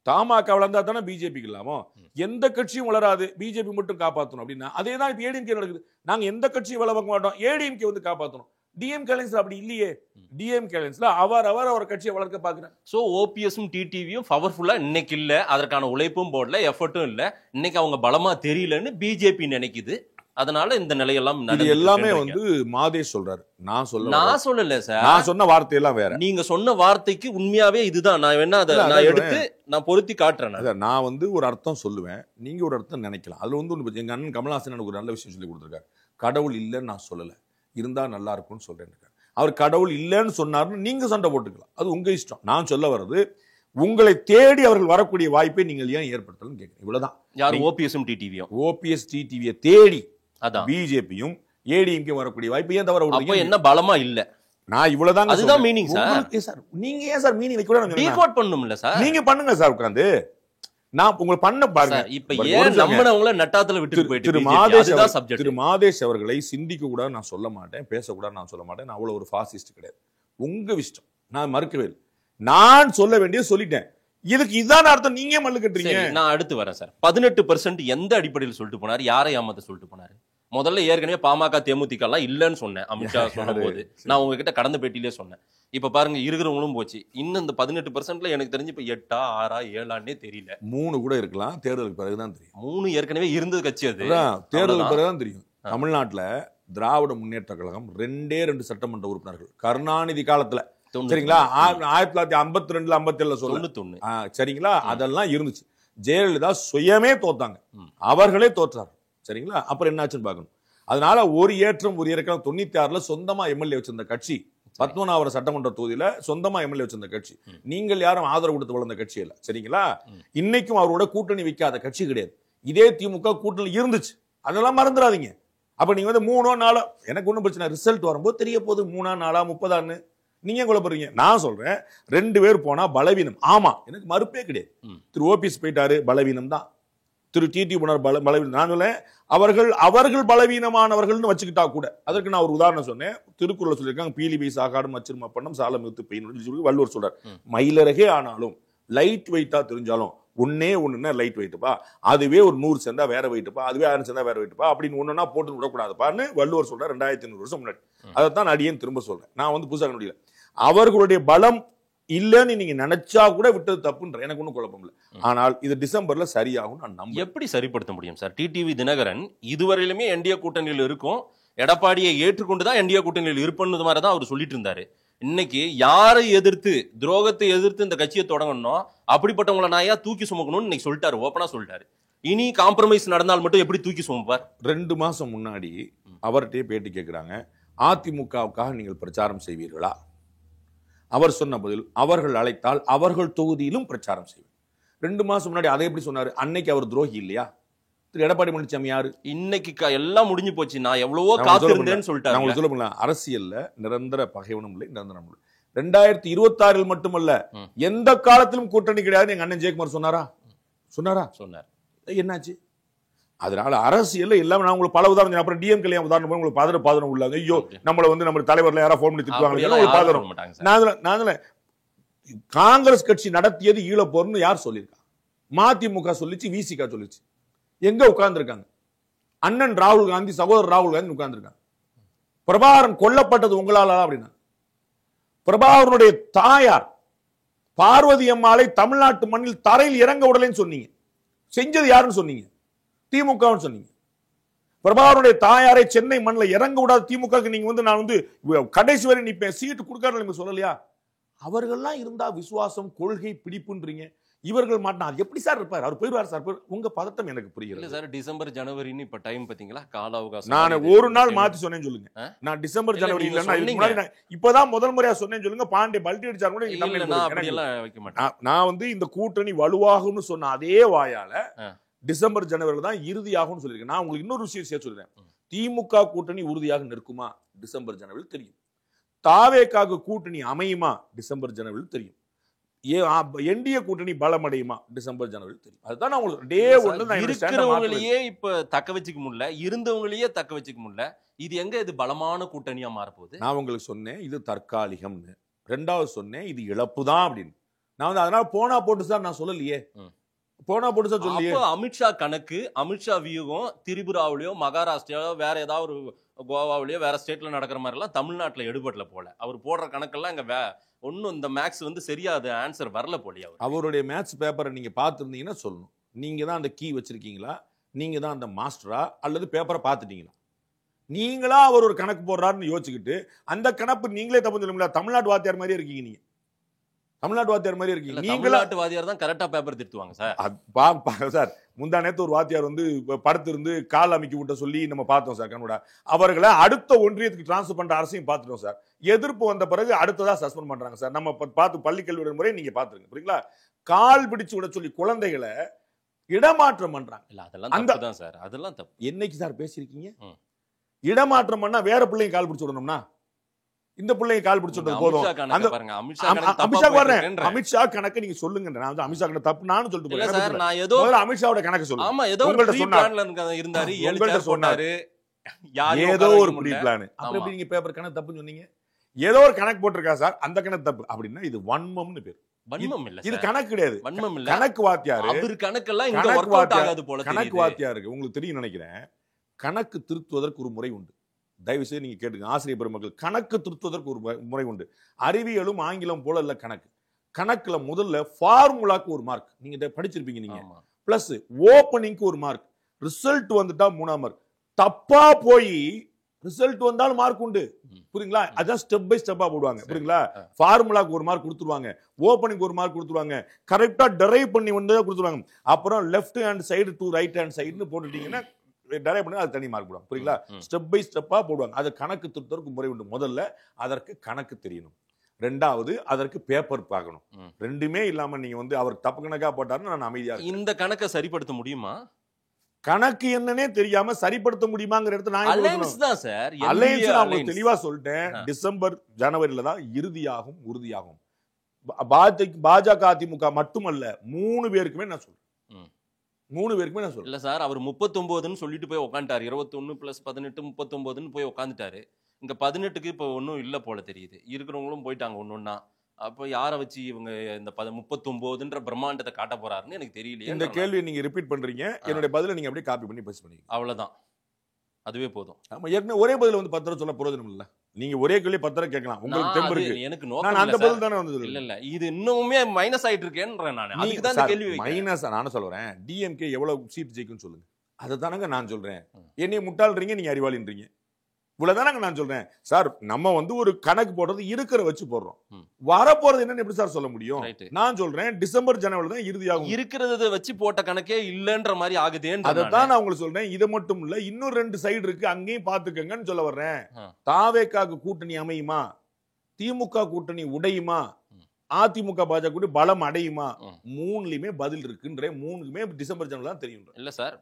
தமாக வளர்ந்தா தானே பிஜேபிக்கு லாபம். எந்த கட்சியும் வளராது, பிஜேபி மட்டும் காப்பாற்றணும் அப்படின்னா அதே தான் இப்ப ஏடிஎம்கே நடக்குது. நாங்க எந்த கட்சியும் வளர்க்க மாட்டோம், ஏடிஎம்கே காப்பாற்றணும். டிஎம்கே அலைன்ஸ்ல அப்படி இல்லையே. டிஎம்கே அலைன்ஸ்ல அவர் கட்சியை வளர்க்க பாக்குறாங்க. சோ ஓபிஎஸும் டிடிவியும் பவர்ஃபுல்லா இன்னைக்கு இல்ல, அதற்கான உழைப்பும் போடல, எஃபர்ட்டும் இல்ல, இன்னைக்கு அவங்க பலமா தெரியலன்னு பிஜேபி நினைக்குது. அதனால இந்த நிலையெல்லாம் எல்லாமே மாதேஷ் சொல்றாரு, நான் சொல்லல சார். நான் சொன்ன வார்த்தை எல்லாம் வேற. நீங்க சொன்ன வார்த்தைக்கு உண்மையாவே இதுதான். நான் வேணா அதை நான் எடுத்து நான் பொருத்தி காட்டுறேன். நான் ஒரு அர்த்தம் சொல்லுவேன், நீங்க ஒரு அர்த்தம் நினைக்கலாம். அதுல எங்க அண்ணன் கமலஹாசன் எனக்கு ஒரு நல்ல விஷயம் சொல்லி கொடுத்துருக்காரு. கடவுள் இல்லைன்னு நான் சொல்லல, இருந்தா நல்லா இருக்கும்னு சொல்றேன். அவர் கடவுள் இல்லைன்னு சொன்னாருன்னு நீங்க சண்டை போட்டுக்கலாம், அது உங்க இஷ்டம். நான் சொல்ல வர்றது, உங்களை தேடி அவர்கள் வரக்கூடிய வாய்ப்பை நீங்கள் ஏன் ஏற்படுத்தலன்னு கேட்கிறேன். இவ்வளவுதான். யார்? ஓபிஎஸும் டிடிவியும். ஓபிஎஸ் டிடிவியை தேடி பிஜேபியும் ஏடிஎம்கே வரக்கூடிய வாய்ப்பு ஏன் தவற விடுறீங்க? என்ன பலமா இல்ல? நான் இவ்வளவுதான். அதுதான் மீனிங் சார். நீங்க ஏன் சார் மீனிங் வைக்க கூடாது? டீகோட் பண்ணணும்ல சார். நீங்க பண்ணுங்க சார் உட்கார்ந்து. நான் உங்களை பண்ண பாருங்க. இப்ப ஏன் நம்மளவங்கள நட்டாத்துல விட்டு போயிட்டு திரு மாதேஷ் அவர்களை சிந்திக்க கூட நான் சொல்ல மாட்டேன், பேசக்கூடாது நான் சொல்ல மாட்டேன். நான் அவ்வளவு ஒரு ஃபாசிஸ்ட் கிடையாது. உங்க இஷ்டம், நான் மறுக்கவே இல்லை. நான் சொல்ல வேண்டியது சொல்லிட்டேன். இதுக்கு இதான் அர்த்தம். நீங்க மல்லு கட்டுறீங்க. நான் அடுத்து வரேன் சார். 18% எந்த அடிப்படையில் சொல்லிட்டு போனாரு? யாரை ஏமாத்த சொல்லிட்டு போனாரு? முதல்ல ஏற்கனவே பாமக தேமுதிக எல்லாம் இல்லன்னு சொன்னேன். அமித்ஷா சொன்ன போது நான் உங்ககிட்ட கடந்த பேட்டியிலே சொன்னேன். இப்ப பாருங்க, இருக்கிறவங்களும் போச்சு. இன்னும் இந்த 18%ல எனக்கு தெரிஞ்சு இப்ப 8, 6, 7 தெரியல. 3 கூட இருக்கலாம். தேர்தலுக்கு பிறகுதான் தெரியும். 3 ஏற்கனவே இருந்தது கட்சி. அது தேர்தலுக்கு பிறகுதான் தெரியும். தமிழ்நாட்டுல திராவிட முன்னேற்ற கழகம் 2 சட்டமன்ற உறுப்பினர்கள் கருணாநிதி காலத்துல, சரிங்களா, 1952 57 சொல்ல, சரிங்களா, அதெல்லாம் இருந்துச்சு. ஜெயலலிதா சுயமே தோத்தாங்க, அவர்களே தோற்றார். சரிங்களா, அப்புறம் என்னாச்சுன்னு பார்க்கணும். அதனால ஒரு ஏற்றம் ஒரு இறக்கம். 96ல சொந்தமா எம்எல்ஏ வச்சிருந்த கட்சி, 19வது சட்டமன்ற தொகுதியில சொந்தமா எம்எல்ஏ வச்சிருந்த கட்சி. நீங்கள் யாரும் ஆதரவு கொடுத்து வளர்ந்த கட்சி இல்ல. சரிங்களா, இன்னைக்கும் அவரோட கூட்டணி வைக்காத கட்சி கிடையாது. இதே திமுக கூட்டணி இருந்துச்சு, அதெல்லாம் மறந்துடாதீங்க. அப்ப நீங்க 3 4 எனக்கு ஒன்றும் பிரச்சனை, ரிசல்ட் வரும்போது தெரிய போகுது 3 4 30 நீங்க குழப்பறீங்க. நான் சொல்றேன், 2 பேர் போனா பலவீனம். ஆமா, எனக்கு மறுப்பே கிடையாது. திரு ஓபிஎஸ் போயிட்டாரு, பலவீனம் தான். திரு டிடி போனார், பலவீனம். நான் சொல்ல அவர்கள் பலவீனமானவர்கள்னு வச்சுக்கிட்டா கூட, அதற்கு நான் ஒரு உதாரணம் சொன்னேன். திருக்குறள் சொல்லியிருக்காங்க, பீலி பை சாக்காடு மச்சிரும பண்ணம் சால மித்து பெயின். வள்ளுவர் சொல்றார், மயிலரகே ஆனாலும் லைட் வெயிட்டா தெரிஞ்சாலும் ஒண்ணுன்னா லைட் வெயிட்டுப்பா, அதுவே ஒரு 100 சேர்ந்தா வேற வெயிட்டுப்பா, அதுவே 1000 சேர்ந்தா வேற வெயிட்டுப்பா அப்படின்னு ஒண்ணுன்னா போட்டு விடக்கூடாதுப்பான்னு வள்ளுவர் சொல்றார் 2500 வருஷம் முன்னாடி. அதைத்தான் அடியேன் திரும்ப சொல்றேன். நான் புதுசாக முடியல. அவர்களுடைய பலம் இல்லன்னு நீங்க நினைச்சா கூட விட்டது தப்புன்ற எனக்கு ஒன்றும் குழப்பம் இல்லை. ஆனால் இது டிசம்பர்ல சரியாகும் நான் நம்ப. எப்படி சரிப்படுத்த முடியும் சார்? டிடிவி தினகரன் இதுவரையிலுமே என்டிஏ கூட்டணியில் இருக்கும், எடப்பாடியை ஏற்றுக்கொண்டுதான் என்டிஏ கூட்டணியில் இருப்பது மாதிரி தான் அவர் சொல்லிட்டு இருந்தாரு. இன்னைக்கு யாரை எதிர்த்து, துரோகத்தை எதிர்த்து இந்த கட்சியை தொடங்கணும், அப்படிப்பட்டவங்களை நான் தூக்கி சுமக்கணும்னு இன்னைக்கு சொல்லிட்டாரு, ஓப்பனா சொல்லிட்டாரு. இனி காம்ப்ரமைஸ் நடந்தால் மட்டும் எப்படி தூக்கி சுமப்பார்? 2 மாசம் முன்னாடி அவர்கிட்டயே பேட்டி கேட்கிறாங்க, அதிமுகவுக்காக நீங்கள் பிரச்சாரம் செய்வீர்களா? அவர் சொன்ன பதில், அவர்கள் அழைத்தால் அவர்கள் தொகுதியிலும் பிரச்சாரம் செய்வேன். 2 மாசம் முன்னாடி அதை எப்படி சொன்னாரு? அன்னைக்கு அவர் துரோகி இல்லையா? திரு எடப்பாடி பழனிசாமி யாரு? இன்னைக்கு எல்லாம் முடிஞ்சு போச்சு, நான் எவ்வளவோ காத்திருந்தேன்னு சொல்லிட்டாரு. நான் சொல்ல முடியல, அரசியல்ல நிரந்தர பகைவனும் இல்லை, நிரந்தரம் இல்லை. 2026 மட்டுமல்ல, எந்த காலத்திலும் கூட்டணி கிடையாது எங்க அண்ணன் ஜெயக்குமார் சொன்னாரா? சொன்னார். என்னாச்சு? அதனால அரசியல் எல்லாமே நான் உங்களுக்கு பல உதாரணம், அப்புறம் டிஎம் கல்யாணம் உதாரணம் உங்களுக்கு பாதரம் உள்ளாங்க. ஐயோ நம்மள வந்து நம்ம தலைவர்ல யாரா போன் பண்ணி திட்டுவாங்க. நான் காங்கிரஸ் கட்சி நடத்தியது ஈழப்போர்னு யார் சொல்லியிருக்கா? மதிமுக சொல்லிச்சு, விசிக சொல்லிச்சு. எங்க உட்கார்ந்து இருக்காங்க? அண்ணன் ராகுல் காந்தி, சகோதரர் ராகுல் காந்தி உட்கார்ந்து இருக்காங்க. பிரபாகரன் கொல்லப்பட்டது உங்களால அப்படின்னா, பிரபாகரனுடைய தாயார் பார்வதி அம்மாளை தமிழ்நாட்டு மண்ணில் தரையில் இறங்க விடலைன்னு சொன்னீங்க. செஞ்சது யாருன்னு சொன்னீங்க? திமுகன்னு சொன்னீங்க. பிரபாகரனுடைய தாயாரை சென்னை மண்ணில் இறங்க விடாத திமுக நீங்க வந்து நான் வந்து கடைசி வரை நிப்பேன் சீட்டு கொடுக்காரு சொல்லலையா? அவர்கள்லாம் இருந்தா விசுவாசம், கொள்கை, பிடிப்புன்றீங்க. இவர்கள் மாட்டா அது எப்படி சார் இருப்பார்? அவர் போயிடுவார் சார். உங்க பதட்டம் எனக்கு புரியல சார். டிசம்பர் ஜனவரின்னு இப்ப டைம் பாத்தீங்களா, கால அவகாசம். நான் ஒரு நாள் மாத்தி சொன்னேன்னு சொல்லுங்க. நான் டிசம்பர் ஜனவரி இல்லன்னா இப்பதான் முதல் முறையா சொன்னேன்னு சொல்லுங்க. பாண்டே பல்டி அடிச்சார் கூட வைக்க மாட்டேன். நான் வந்து இந்த கூட்டணி வலுவாகும்னு சொன்ன அதே வாயால டிசம்பர் ஜனவரில தான் இறுதியாகும்னு சொல்லியிருக்கேன். நான் உங்களுக்கு இன்னொரு விஷயம் சேர்த்து சொல்றேன். திமுக கூட்டணி உறுதியாக நிற்குமா? டிசம்பர் ஜனவரி தெரியும். தாவேக்காக கூட்டணி அமையுமா? டிசம்பர் ஜனவரி தெரியும். என்டிஏ கூட்டணி பலமடையுமா? டிசம்பர் ஜனவரி தெரியும். அதுதான் உங்களுக்கு டே ஒன்னு இருக்கிறவங்களையே இப்ப தக்க வச்சுக்க முடியல, இருந்தவங்களையே தக்க வச்சுக்க முடியல. இது எங்க இது பலமான கூட்டணியா மாறப்போகுது? நான் உங்களுக்கு சொன்னேன் இது தற்காலிகம்னு. 2வது சொன்னேன் இது இழப்பு தான் அப்படின்னு. நான் வந்து அதனால போனா போட்டு சார் நான் சொல்லலையே. போனா போட்டு சார் சொல்லியே. அமித்ஷா கணக்கு, அமித்ஷா வியூகம் திரிபுராவிலயோ மகாராஷ்டிராவிலயோ வேற ஏதாவது ஒரு கோவாவிலயோ வேற ஸ்டேட்ல நடக்கிற மாதிரி எல்லாம் தமிழ்நாட்டுல எடுபடல போல. அவர் போடுற கணக்கெல்லாம் இங்க ஒன்னும் இந்த மேக்ஸ் வந்து சரியா அது ஆன்சர் வரல போலியா? அவருடைய மேத்ஸ் பேப்பரை நீங்க பார்த்துருந்தீங்கன்னா சொல்லணும். நீங்க தான் அந்த கீ வச்சிருக்கீங்களா, நீங்க தான் அந்த மாஸ்டரா, அல்லது பேப்பரை பார்த்துட்டீங்களா? நீங்களா அவர் ஒரு கணக்கு போடுறாருன்னு யோசிச்சுக்கிட்டு அந்த கணக்கு நீங்களே தப்பு சொல்ல முடியாது. தமிழ்நாட்டு வாத்தியார் மாதிரியே இருக்கீங்க. நீங்க தமிழ்நாட்டு வாத்தியார் மாதிரி இருக்கீங்க. தமிழ்நாட்டு வாத்தியார் தான் கரெக்டா பேப்பர் திருத்துவாங்க சார். சார் முந்தா நேத்து ஒரு வாத்தியார் வந்து படுத்து இருந்து கால் அமைக்கி விட்ட சொல்லி நம்ம பார்த்தோம் சார். கண்ணோட அவர்களை அடுத்த ஒன்றியத்துக்கு டிரான்ஸ்பர் பண்ற அரசையும் பார்த்துட்டோம் சார். எதிர்ப்பு வந்த பிறகு அடுத்ததா சஸ்பெண்ட் பண்றாங்க சார். நம்ம பார்த்து பள்ளிக்கல்வி முறை நீங்க பாத்துருங்க, புரியுங்களா? கால் பிடிச்சு விட சொல்லி குழந்தைகளை இடமாற்றம் பண்றாங்க. அதெல்லாம் சார், அதெல்லாம் தப்பு. என்னைக்கு சார் பேசியிருக்கீங்க? இடமாற்றம் பண்ணா வேற பிள்ளைங்க கால் பிடிச்சு விடணும்னா இந்த பிள்ளைங்க கால் பிடிச்சு விட்டது போதும். அமித்ஷா கணக்கு நீங்க சொல்லுங்க. நான் வந்து அமித்ஷா கணக்கு தப்பு நானும் சொல்லிட்டு போறேன். அமித்ஷாவோட கணக்கு சொல்லுங்க. உங்கள்ட்ட சொன்னாரு ஏதோ ஒரு ப்ரீ பிளான். அப்புறம் எப்படி நீங்க பேப்பர் கணக்கு தப்புன்னு சொன்னீங்க? ஏதோ ஒரு கணக்கு போட்டிருக்கா சார், அந்த கணக்கு தப்பு அப்படின்னா இது வன்மம்னு பேர். வன்மம் இல்ல, இது கணக்கு கிடையாது. வன்மம் இல்ல, கணக்கு வாத்தியாரு. அவர் கணக்கெல்லாம் இங்க வொர்க் அவுட் ஆகாது போல. கணக்கு வாத்தியாருக்கு உங்களுக்கு தெரியும் நினைக்கிறேன். கணக்கு திருத்துவதற்கு ஒரு முறை உண்டு. தயவு செய்து நீங்க கேட்டுங்க ஆசிரியர் பெருமக்கள். கணக்கு திருத்துவதற்கு ஒரு முறை உண்டு. அறிவியலும் ஆங்கிலம் போல இல்ல கணக்கு. கணக்குல முதல்ல ஃபார்முலாக்கு ஒரு மார்க் நீங்க படிச்சிருப்பீங்க. நீங்க பிளஸ் ஓபனிங்க்கு ஒரு மார்க், ரிசல்ட் வந்துட்டா 3ஆம் மார்க். தப்பா போய் ரிசல்ட் வந்தாலும் மார்க் உண்டு, புரியுங்களா? அதான் ஸ்டெப் பை ஸ்டெப்பா போடுவாங்க, புரியுங்களா? ஃபார்முலாக்கு ஒரு மார்க் கொடுத்துருவாங்க, ஓபனிங் ஒரு மார்க் கொடுத்துருவாங்க, கரெக்டா டெரைவ் பண்ணி வந்தா கொடுத்துருவாங்க. அப்புறம் left hand side to right hand சைடுன்னு போட்டுட்டீங்கன்னா டெரைவ் பண்ணி அது தனி மார்க் போடுவாங்க, புரியுங்களா? ஸ்டெப் பை ஸ்டெப்பா போடுவாங்க. அது கணக்கு திருத்தருக்கு முறை உண்டு. முதல்ல அதற்கு கணக்கு தெரியணும். 2வது அதற்கு பேப்பர் பார்க்கணும். ரெண்டுமே இல்லாம நீங்க வந்து அவர் தப்பு கணக்கா போட்டாருன்னு நான் அமைதியா இருக்கேன். இந்த கணக்கை சரிப்படுத்த முடியுமா? கணக்கு என்னன்னே தெரியாம சரிப்படுத்த முடியுமாங்கிற இடத்துல நான் அலையன்ஸ் தான் சார். அலையன்ஸ் நான் உங்களுக்கு தெளிவா சொல்லிட்டேன். டிசம்பர் ஜனவரியில தான் இறுதியாகும், உறுதியாகும். பாஜக அதிமுக மட்டுமல்ல, 3 பேருக்குமே நான் சொல்றேன். 3 பேருக்குமே நான் சொல்றேன். இல்ல சார், அவர் 39ன்னு சொல்லிட்டு போய் உட்காந்துட்டாரு. 21 + 18 39ன்னு போய் உட்காந்துட்டாரு. இங்க 18க்கு இப்ப ஒன்னும் இல்ல போல தெரியுது. இருக்கிறவங்களும் போயிட்டாங்க ஒன்னொன்னா. அப்ப யாரை வச்சு இவங்க இந்த 39ன்ற பிரம்மாண்டத்தை காட்ட போறாருன்னு எனக்கு தெரியலையே. இந்த கேள்வியை நீங்க ரிப்பீட் பண்றீங்க. என்னோட பதிலை நீங்க அப்படியே காப்பி பண்ணி பேஸ்ட் பண்ணீங்க. அவ்வளவுதான், அதுவே போதும். ஆமா, ஏற்கனவே ஒரே பதில வந்து 10 தடவை சொல்ல பிரயோஜனம் இல்ல. நீங்க ஒரே கேள்வி 10 தடவை கேட்கலாம். உங்களுக்கு தெம்பு இருக்கு. எனக்கு நான் அந்த பதில் தானே வந்தது. இல்ல இது இன்னுமே மைனஸ் ஆயிட்டு இருக்கேன்றேன் நான். அதுக்கு தான் இந்த கேள்வி வைக்கிறேன். மைனஸ் நானும் சொல்றேன். டிஎம்கே எவ்வளவு சீட் ஜெயிக்கும்னு சொல்லுங்க. அதை தானங்க நான் சொல்றேன். என்னைய முட்டாள்றீங்க, நீங்க அறிவாளின்றீங்க. இவ்வளவுதானங்க நான் சொல்றேன். சார் நம்ம வந்து ஒரு கணக்கு போடுறது இருக்கிற வச்சு போடுறோம். வரப்போறது என்னன்னு எப்படி சார் சொல்ல முடியும்? நான் சொல்றேன் டிசம்பர் ஜனவரி தான் இறுதியாகும். இருக்கிறத வச்சு போட்ட கணக்கே இல்லன்ற மாதிரி ஆகுதேன்னு அதைத்தான் நான் உங்களுக்கு சொல்றேன். இது மட்டும் இல்ல, இன்னும் 2 சைடு இருக்கு, அங்கேயும் பாத்துக்கங்கன்னு சொல்ல வர்றேன். தாவேக்காக கூட்டணி அமையுமா, திமுக கூட்டணி உடையுமா, அதிமுக பாஜக கூட்டணி பலம் அடையுமா? மூணுலயுமே பதில் இருக்குன்ற, மூணுக்குமே டிசம்பர் ஜனவரி தான் தெரியும். இல்ல sir,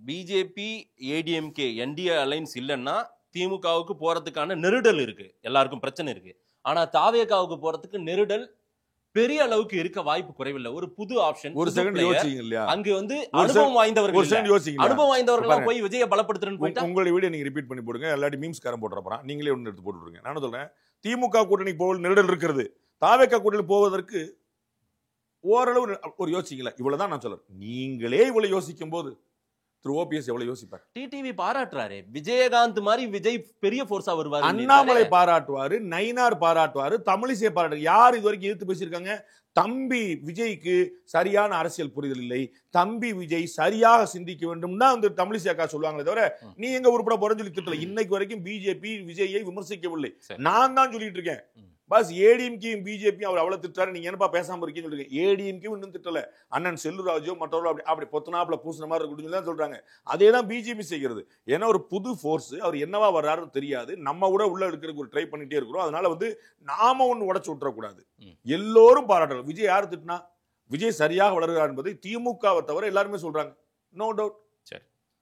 BJP ADMK NDA alliance இல்லைன்னா திமுகவுக்கு போறதுக்கான நெருடல் இருக்கு, எல்லாருக்கும் பிரச்சனை இருக்கு. ஆனா தாவேகாவுக்கு போறதுக்கு நெருடல் பெரிய அளவுக்கு இருக்க வாய்ப்பு குறைவில்லை. ஒரு புது ஆப்ஷன். ஒரு செகண்ட் யோசிச்சீங்க இல்லையா? அங்க வந்து அனுபவம் வாய்ந்தவர்கள், ஒரு செகண்ட் யோசிச்சீங்க, அனுபவம் வாய்ந்தவர்கள் போய் விஜய பலப்படுத்துறேன்னு போயிட்டா உங்களுடைய வீடியோ நீங்க ரிப்பீட் பண்ணி போடுங்க, எல்லாரும் மீம்ஸ் காரம் போடுற போறான், நீங்களே ஒன்னு எடுத்து போட்டுருங்க. நான் சொல்றேன், திமுக கூட்டணி போல் நெருடல் இருக்கிறது, தாவேகா கூட்டணி போவதற்கு ஓரளவு ஒரு யோசிக்கல. இவ்வளவுதான் நான் சொல்றேன். நீங்களே இவ்வளவு யோசிக்கும் போது திரு ஓபிஎஸ் எவ்வளவு யோசிப்பார்? டிடிவி பாராட்டுறாரு, விஜயகாந்த் மாதிரி விஜய் பெரிய ஃபோர்ஸா வருவாரு. அண்ணாமலை பாராட்டுவாரு, நயினார் பாராட்டுவாரு, தமிழிசை பாராட்டு. யார் இது வரைக்கும் எதிர்த்து பேசியிருக்காங்க? தம்பி விஜய்க்கு சரியான அரசியல் புரிதல் இல்லை, தம்பி விஜய் சரியாக சிந்திக்க வேண்டும் தான் வந்து தமிழிசை அக்கா சொல்லுவாங்களே தவிர நீ எங்க உருப்பட போறன்னு சொல்லி திட்டல. இன்னைக்கு வரைக்கும் பிஜேபி விஜயை விமர்சிக்கவில்லை. நான் தான் சொல்லிட்டு இருக்கேன். பஸ் ஏடிஎம்கேயும் பிஜேபியும் அவர் அவ்வளவு திட்டாரு, நீங்க என்னப்பா பேசாம இருக்கீங்கன்னு சொல்லுங்க. ஏடிஎம்கேயும் இன்னும் திட்டல, அண்ணன் செல்லுராஜோ மற்றவர்கள் அப்படி பொத்தனாப்புல பூசின மாதிரி இருக்குன்னு சொல்றாங்க. அதே தான் பிஜேபி செய்கிறது. ஏன்னா ஒரு புது ஃபோர்ஸ், அவர் என்னவா வர்றாருன்னு தெரியாது, நம்ம கூட உள்ள இருக்கிறதுக்கு ஒரு ட்ரை பண்ணிட்டே இருக்கிறோம். அதனால வந்து நாம ஒண்ணு உடச்சு விட்டுறக்கூடாது. எல்லோரும் பாராட்டலாம். விஜய் யார் திட்டினா? விஜய் சரியாக வளர்கிறார் என்பதை திமுகவை தவிர எல்லாருமே சொல்றாங்க. No doubt.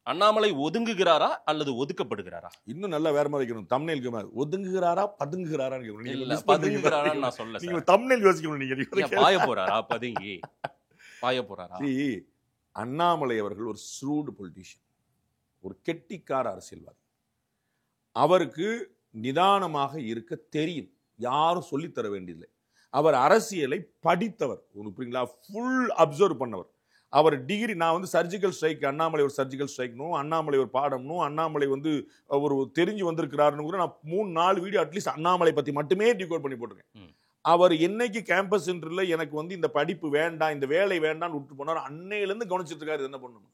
அண்ணாமலை ஒதுங்குகிறாரா அல்லது ஒதுக்கப்படுகிறாரா? இன்னும் நல்லா வேற மாதிரி வைக்கணும். தம்ப்நெயிலுக்கு மாதிரி ஒதுங்குகிறாரா பதுங்குகிறாரா? பதுங்குகிறாரான்னு நான் சொல்ல. நீங்க தம்ப்நெயில் யோசிக்கணும். நீங்க பாய போறாரா? பதுங்கி பாய போறாரா? அண்ணாமலை அவர்கள் ஒரு ஸ்ரூட் பொலிட்டிஷியன், ஒரு கெட்டிக்கார அரசியல்வாதி. அவருக்கு நிதானமாக இருக்க தெரியும், யாரும் சொல்லித்தர வேண்டியதில்லை. அவர் அரசியலை படித்தவர், புரியுங்களா? ஃபுல் அப்சர்வ் பண்ணவர். அவர் டிகிரி, நான் வந்து சர்ஜிக்கல் ஸ்ட்ரைக், அண்ணாமலை ஒரு சர்ஜிக்கல் ஸ்ட்ரைக்னும், அண்ணாமலை ஒரு பாடம்னும், அண்ணாமலை வந்து ஒரு தெரிஞ்சு வந்திருக்கிறாருன்னு கூட நான் 3-4 வீடியோ அட்லீஸ்ட் அண்ணாமலை பத்தி மட்டுமே டிகோட் பண்ணி போட்டிருக்கேன். அவர் என்னைக்கு கேம்பஸ் சென்டர்ல எனக்கு வந்து இந்த படிப்பு வேண்டாம், இந்த வேலை வேண்டாம்னு விட்டு போனார், அன்னையிலிருந்து கவனிச்சிட்டு இருக்காரு என்ன பண்ணணும்.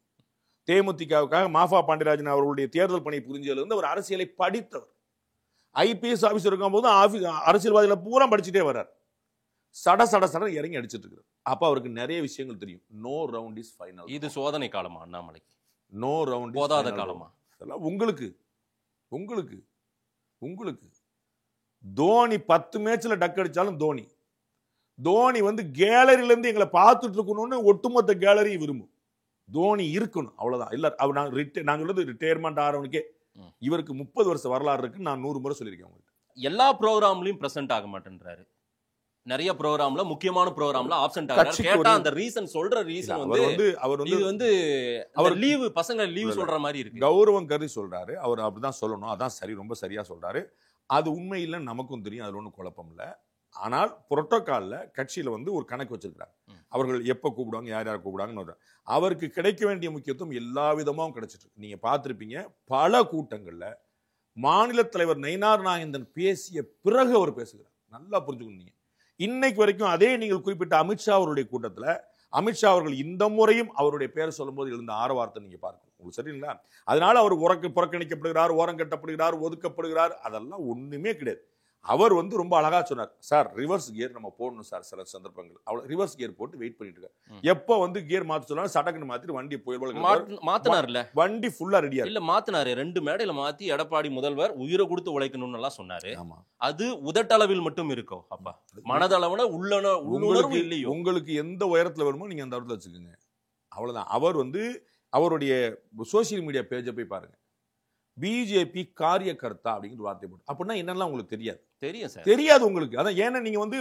தேமுதிகவுக்காக மாஃபா பாண்டியராஜன் அவர்களுடைய தேர்தல் பணி புரிஞ்சதிலிருந்து அவர் அரசியலை படித்தவர். ஐபிஎஸ் ஆபீசர் இருக்கும் போது அரசியல்வாதிகளை பூரா படிச்சுட்டே வர்றார். சட சட சட இறங்கி அடிச்சிட்டு இருக்காரு. அப்ப அவருக்கு நிறைய விஷயங்கள் தெரியும். No round is final. இது சோதனை காலமா அண்ணாமலைக்கு? நோ ரவுண்ட் போதாத காலமா? உங்களுக்கு உங்களுக்கு உங்களுக்கு தோனி 10 மேட்ச்ல டக் அடிச்சாலும் தோனி வந்து கேலரியில இருந்து எங்களை பார்த்துட்டு இருக்கணும்னு ஒட்டுமொத்த கேலரி விரும்பும். தோனி இருக்கணும், அவ்வளவுதான். இல்ல அவர் நான் சொல்றது ரிட்டையர்மெண்ட் ஆறவனுக்கே இவருக்கு 30 வருஷ வரலாறு இருக்கு. நான் 100 முறை சொல்லியிருக்கேன். எல்லா ப்ரோக்ராம்லயும் பிரசன்ட் ஆக மாட்டேன்றாரு. நிறைய ப்ரோகிராம்ல, முக்கியமான ப்ரோகிராம்ல ஆப்சென்ட் ஆகறாரு. கேட்டா அந்த ரீசன் சொல்ற ரீசன் வந்து இது வந்து அவர் லீவு, பசங்க லீவு சொல்ற மாதிரி இருக்கு. கௌரவம் கருதி சொல்றாரு. அவர் அப்படிதான் சொல்லணும். அதான் சரி, ரொம்ப சரியா சொல்றாரு. அது உண்மை இல்லைன்னு நமக்கும் தெரியும், அதுல ஒன்றும் குழப்பம் இல்லை. ஆனால் புரோட்டோகால்ல கட்சியில வந்து ஒரு கணக்கு வச்சிருக்காங்க. அவர்கள் எப்ப கூப்பிடுவாங்க, யார் யார் கூப்பிடுவாங்கன்னு. அவருக்கு கிடைக்க வேண்டிய முக்கியத்துவம் எல்லா விதமாவும் கிடைச்சிட்டு இருக்கு. நீங்க பார்த்திருப்பீங்க, பல கூட்டங்கள்ல மாநில தலைவர் நயினார் நாகேந்திரன் பேசிய பிறகு அவர் பேசுகிறார். நல்லா புரிஞ்சுக்கணும். நீங்க இன்னைக்கு வரைக்கும் அதே நீங்கள் குறிப்பிட்ட அமித்ஷா அவருடைய கூட்டத்தில் அமித்ஷா அவர்கள் இந்த முறையும் அவருடைய பேரை சொல்லும் போது எழுந்த ஆரவாரத்தை நீங்க பார்க்கணும். உங்களுக்கு சரிங்களா? அதனால அவர் புறக்கணிக்கப்படுகிறார், ஓரம் கட்டப்படுகிறார், ஒதுக்கப்படுகிறார், அதெல்லாம் ஒண்ணுமே கிடையாது. அவர் வந்து ரொம்ப அழகா சொன்னார், சார் ரிவர்ஸ் கியர் நம்ம போடணும் சார். சில சந்தர்ப்பங்கள் அவ்வளவு ரிவர்ஸ் கியர் போட்டு வெயிட் பண்ணிட்டு இருக்காரு. எப்ப வந்து கியர் மாத்த சொன்னாலும் சடக்குன்னு மாத்திட்டு வண்டி மாத்தினார்ல, வண்டி ஃபுல்லா ரெடியா இல்ல மாத்தினாரு. 2 மேடையில மாத்தி எடப்பாடி முதல்வர் உயிரை கொடுத்து உழைக்கணும்னு எல்லாம் சொன்னாரு. அது உதட்டளவில் மட்டும் இருக்கும். அப்பா மனதளவுல உள்ளுணர்வு இல்லையோ. உங்களுக்கு எந்த உயரத்துல வருமோ நீங்க அந்த இடத்துல வச்சுக்கோங்க, அவ்வளவுதான். அவர் வந்து அவருடைய சோசியல் மீடியா பேஜை போய் பாருங்க, பிஜேபி காரியகர்த்தா அப்படிங்கிற வார்த்தை போட்டு. அப்படின்னா என்னெல்லாம் உங்களுக்கு தெரியாது? தெரியும் சார், தெரியாது உங்களுக்கு. அதான் ஏன்னா நீங்க வந்து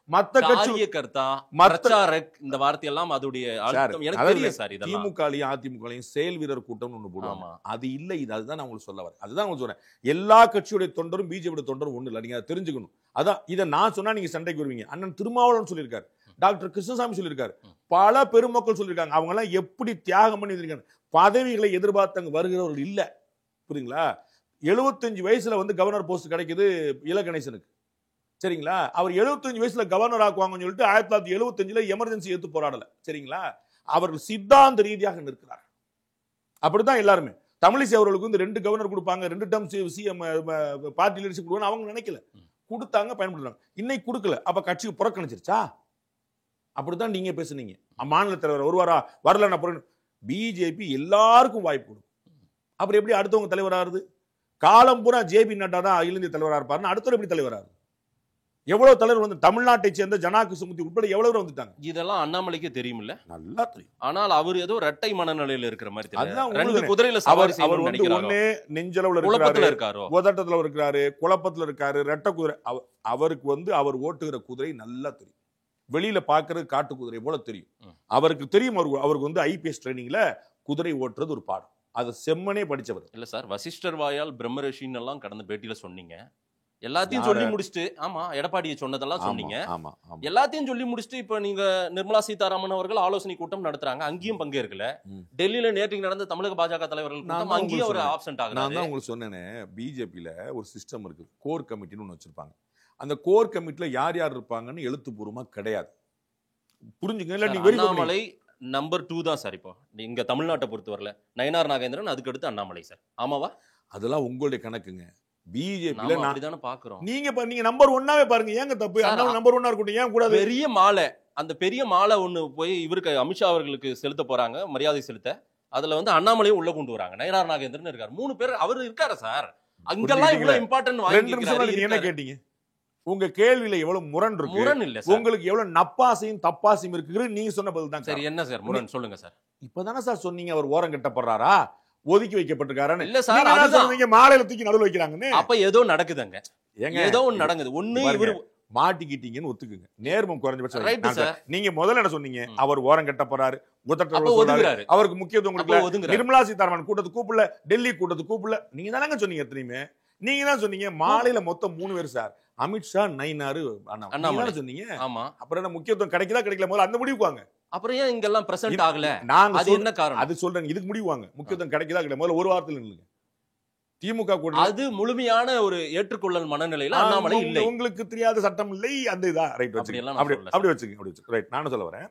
மத்த காரியகர்த்தா, பிரச்சாரக் இந்த வார்த்தை எல்லாம் அதுடைய அர்த்தம் எனக்கு தெரியும் சார். இதெல்லாம் திமுகலையும் அதிமுகலையும் செயல் வீரர் கூட்டம்னு ஒண்ணு போடுவாங்க. அது இல்ல, இது அதுதான் நான் உங்களுக்கு சொல்ல வரேன். அதுதான் உங்களுக்கு சொல்றேன். எல்லா கட்சியுடைய தொண்டரும் பிஜேபி தொண்டரும் ஒண்ணு இல்ல, நீங்க அதை தெரிஞ்சுக்கணும். அதான் இதை நான் சொன்னா நீங்க சண்டைக்கு வருவீங்க. அண்ணன் திருமாவளவன் சொல்லியிருக்காரு, டாக்டர் கிருஷ்ணசாமி சொல்லியிருக்காரு, பல பெருமக்கள் சொல்லியிருக்காங்க. அவங்க எல்லாம் எப்படி தியாகம் பண்ணி இருக்காங்க. பதவிகளை எதிர்பார்த்தவங்க வருகிறவர்கள் இல்ல, புரியுங்களா? 75 வயசுல வந்து கவர்னர் போஸ்ட் கிடைக்குது இலகணேசனுக்கு, சரிங்களா? அவர் 75 வயசுல கவர்னர் ஆக்குவாங்கன்னு சொல்லிட்டு 1975 எமர்ஜென்சி எடுத்து போராடல, சரிங்களா? அவர்கள் சித்தாந்த ரீதியாக நிற்கிறார். அப்படித்தான் எல்லாருமே. தமிழிசை அவர்களுக்கு வந்து 2 கவர்னர் கொடுப்பாங்க, 2 டேர்ம் சிஎம் பார்ட்டி லீடர்ஷிப் கொடுவாங்க, அவங்க நினைக்கல, கொடுத்தாங்க, பயன்படுத்துறாங்க. இன்னைக்கு கொடுக்கல, அப்ப கட்சிக்கு புறக்கணிச்சிருச்சா? அப்படித்தான் நீங்க பேசுனீங்க. மாநில தலைவர் வருவாரா, வரல, பிஜேபி எல்லாருக்கும் வாய்ப்பு கொடுக்கும். அப்புறம் எப்படி அடுத்தவங்க தலைவராகுது? காலம் பூரா ஜேபி நட்டா தான் அகில இந்திய தலைவராக இருப்பாருன்னு அடுத்தவர் எப்படி தலைவராகுது? எவ்வளவு தலைவர் வந்து தமிழ்நாட்டை சேர்ந்த ஜனா கிருஷ்ணமூர்த்தி உட்பட எவ்வளவு வந்துட்டாங்க. இதெல்லாம் அண்ணாமலைக்கு தெரியுமில்ல, நல்லா தெரியும். ஆனால் அவர் ஏதோ ரெட்டை மனநிலையில இருக்கிற மாதிரி அதுதான் தெரியல. ரெண்டு உங்களுக்கு குதிரையில அவர் சவாரி அவர் வந்து ஒண்ணு நெஞ்சளவுல குழப்பத்துல இருக்காரு, இருக்காரோ, உதட்டத்துல இருக்காரு, குழப்பத்துல இருக்காரு, ரெட்டை குதிரை. அவருக்கு வந்து அவர் ஓட்டுகிற குதிரை நல்லா தெரியும். வெளியில பாக்குறது காட்டு குதிரை போல தெரியும். அவருக்கு தெரியும். அவருக்கு வந்து ஐபிஎஸ் ட்ரைனிங்ல குதிரை ஓட்டுறது ஒரு பாடம். அது செம்மனே படிச்சவர் இல்ல சார். வசிஷ்டர் வாயால் பிரம்மரிஷின்னு எல்லாம் கடந்த பேட்டியில சொன்னீங்க. எல்லாத்தையும் சொல்லி முடிச்சுட்டு, ஆமா எடப்பாடியை சொன்னதெல்லாம் சொன்னீங்க, எல்லாத்தையும் சொல்லி முடிச்சுட்டு இப்ப நீங்க நிர்மலா சீதாராமன் அவர்கள் ஆலோசனை கூட்டம் நடத்துறாங்க, அங்கேயும் பங்கேற்கல. டெல்லியில நேற்று நடந்த தமிழக பாஜக தலைவர்கள் அங்கேயும் ஒரு ஆப்சென்ட் ஆகுது. நான் தான் உங்களுக்கு சொன்னேனே, பிஜேபியில ஒரு சிஸ்டம் இருக்கு, கோர் கமிட்டின்னு ஒன்று வச்சிருப்பாங்க. அந்த கோர் கமிட்டில யார் யார் இருப்பாங்கன்னு எழுத்துப்பூர்வமா கிடையாது. புரிஞ்சுங்க. இல்ல நீங்க அண்ணாமலை நம்பர் 2 தான் சார். இப்போ இங்க தமிழ்நாட்டை பொறுத்தவரையில நயனார் நாகேந்திரன், அதுக்கு அடுத்து அண்ணாமலை சார். ஆமாவா? அதெல்லாம் உங்களுடைய கணக்குங்க. பிஜேபியில நான் பாக்குறோம். நீங்க நம்பர் 1ஆவே பாருங்க. ஏங்க தப்பு? அண்ணாமலை நம்பர் 1ஆ இருக்கட்டும், ஏன் கூடாது? பெரிய மாலை, அந்த பெரிய மாலை ஒண்ணு போய் இவருக்கு அமித்ஷா அவர்களுக்கு செலுத்த போறாங்க, மரியாதை செலுத்த. அதுல வந்து அண்ணாமலையும் உள்ள கொண்டு வராங்க. நயனார் நாகேந்திரன் இருக்காரு, 3 பேர் அவர் இருக்காரு சார். அங்கெல்லாம் இவ்வளவு இம்பார்ட்டன்ட் வாங்கி என்ன கேட்டீங்க? உங்க கேள்வியில எவ்வளவு முரண் இருக்கு. முரண் இல்ல சார். உங்களுக்கு எவ்வளவு நப்பாசையும் தப்பாசையும் இருக்கு. நீங்க சொன்ன பதில் தான். சரி, என்ன சார் முரண் சொல்லுங்க சார். இப்பதானே சார் சொன்னீங்க அவர் ஓரம் கட்டப்படுறாரா, ஒதுக்கி வைக்கப்பட்டிருக்காரு. இல்ல சார், நீங்க மாலையில தூக்கி நடுவுல வைக்கிறாங்கன்னு. அப்ப ஏதோ நடக்குதுங்க. ஏதோ ஒன்னு நடக்குது. ஒண்ணு இவரு மாட்டிக்கிட்டீங்கன்னு ஒத்துக்குங்க. நேர்மம் குறைஞ்சபட்சம். Right sir. நீங்க முதல்ல என்ன சொன்னீங்க? அவர் ஓரம் கட்டப்படுறாரு, ஒதுக்குறாரு, அவருக்கு முக்கியத்துவம் கொடுக்கல, நிர்மலா சீதாராமன் கூட்டத்துக்கு கூப்பிடல, டெல்லி கூட்டத்துக்கு கூப்பிடல. நீங்க தானங்க சொன்னீங்க. எத்தனையுமே நீங்க தான் சொன்னீங்க. மாலையில மொத்தம் 3 பேர் சார். அமித்ஷா, நயினாரு, அண்ணாமலை சொன்னீங்க. ஆமா. அப்புறம் என்ன முக்கியத்துவம் கிடைக்குதா கிடைக்கல? முதல்ல அந்த முடிவுக்கு வாங்க. அப்புறம் ஏன் இங்கெல்லாம் பிரசன்ட் ஆகல? அது என்ன காரணம்? அது சொல்றேன். இதுக்கு முடிவு வாங்க. முக்கியத்துவம் கிடைக்குதா கிடைக்கல? முதல்ல ஒரு வாரத்துல நில்லுங்க. திமுக கூட அது முழுமையான ஒரு ஏற்றுக்கொள்ளல் மனநிலையில அண்ணாமலை இல்லை. உங்களுக்கு தெரியாத சட்டம் இல்லை. அந்த இதா ரைட் வச்சுக்கோங்க. அப்படி வச்சுக்கோங்க. ரைட். நானும் சொல்ல வரேன்.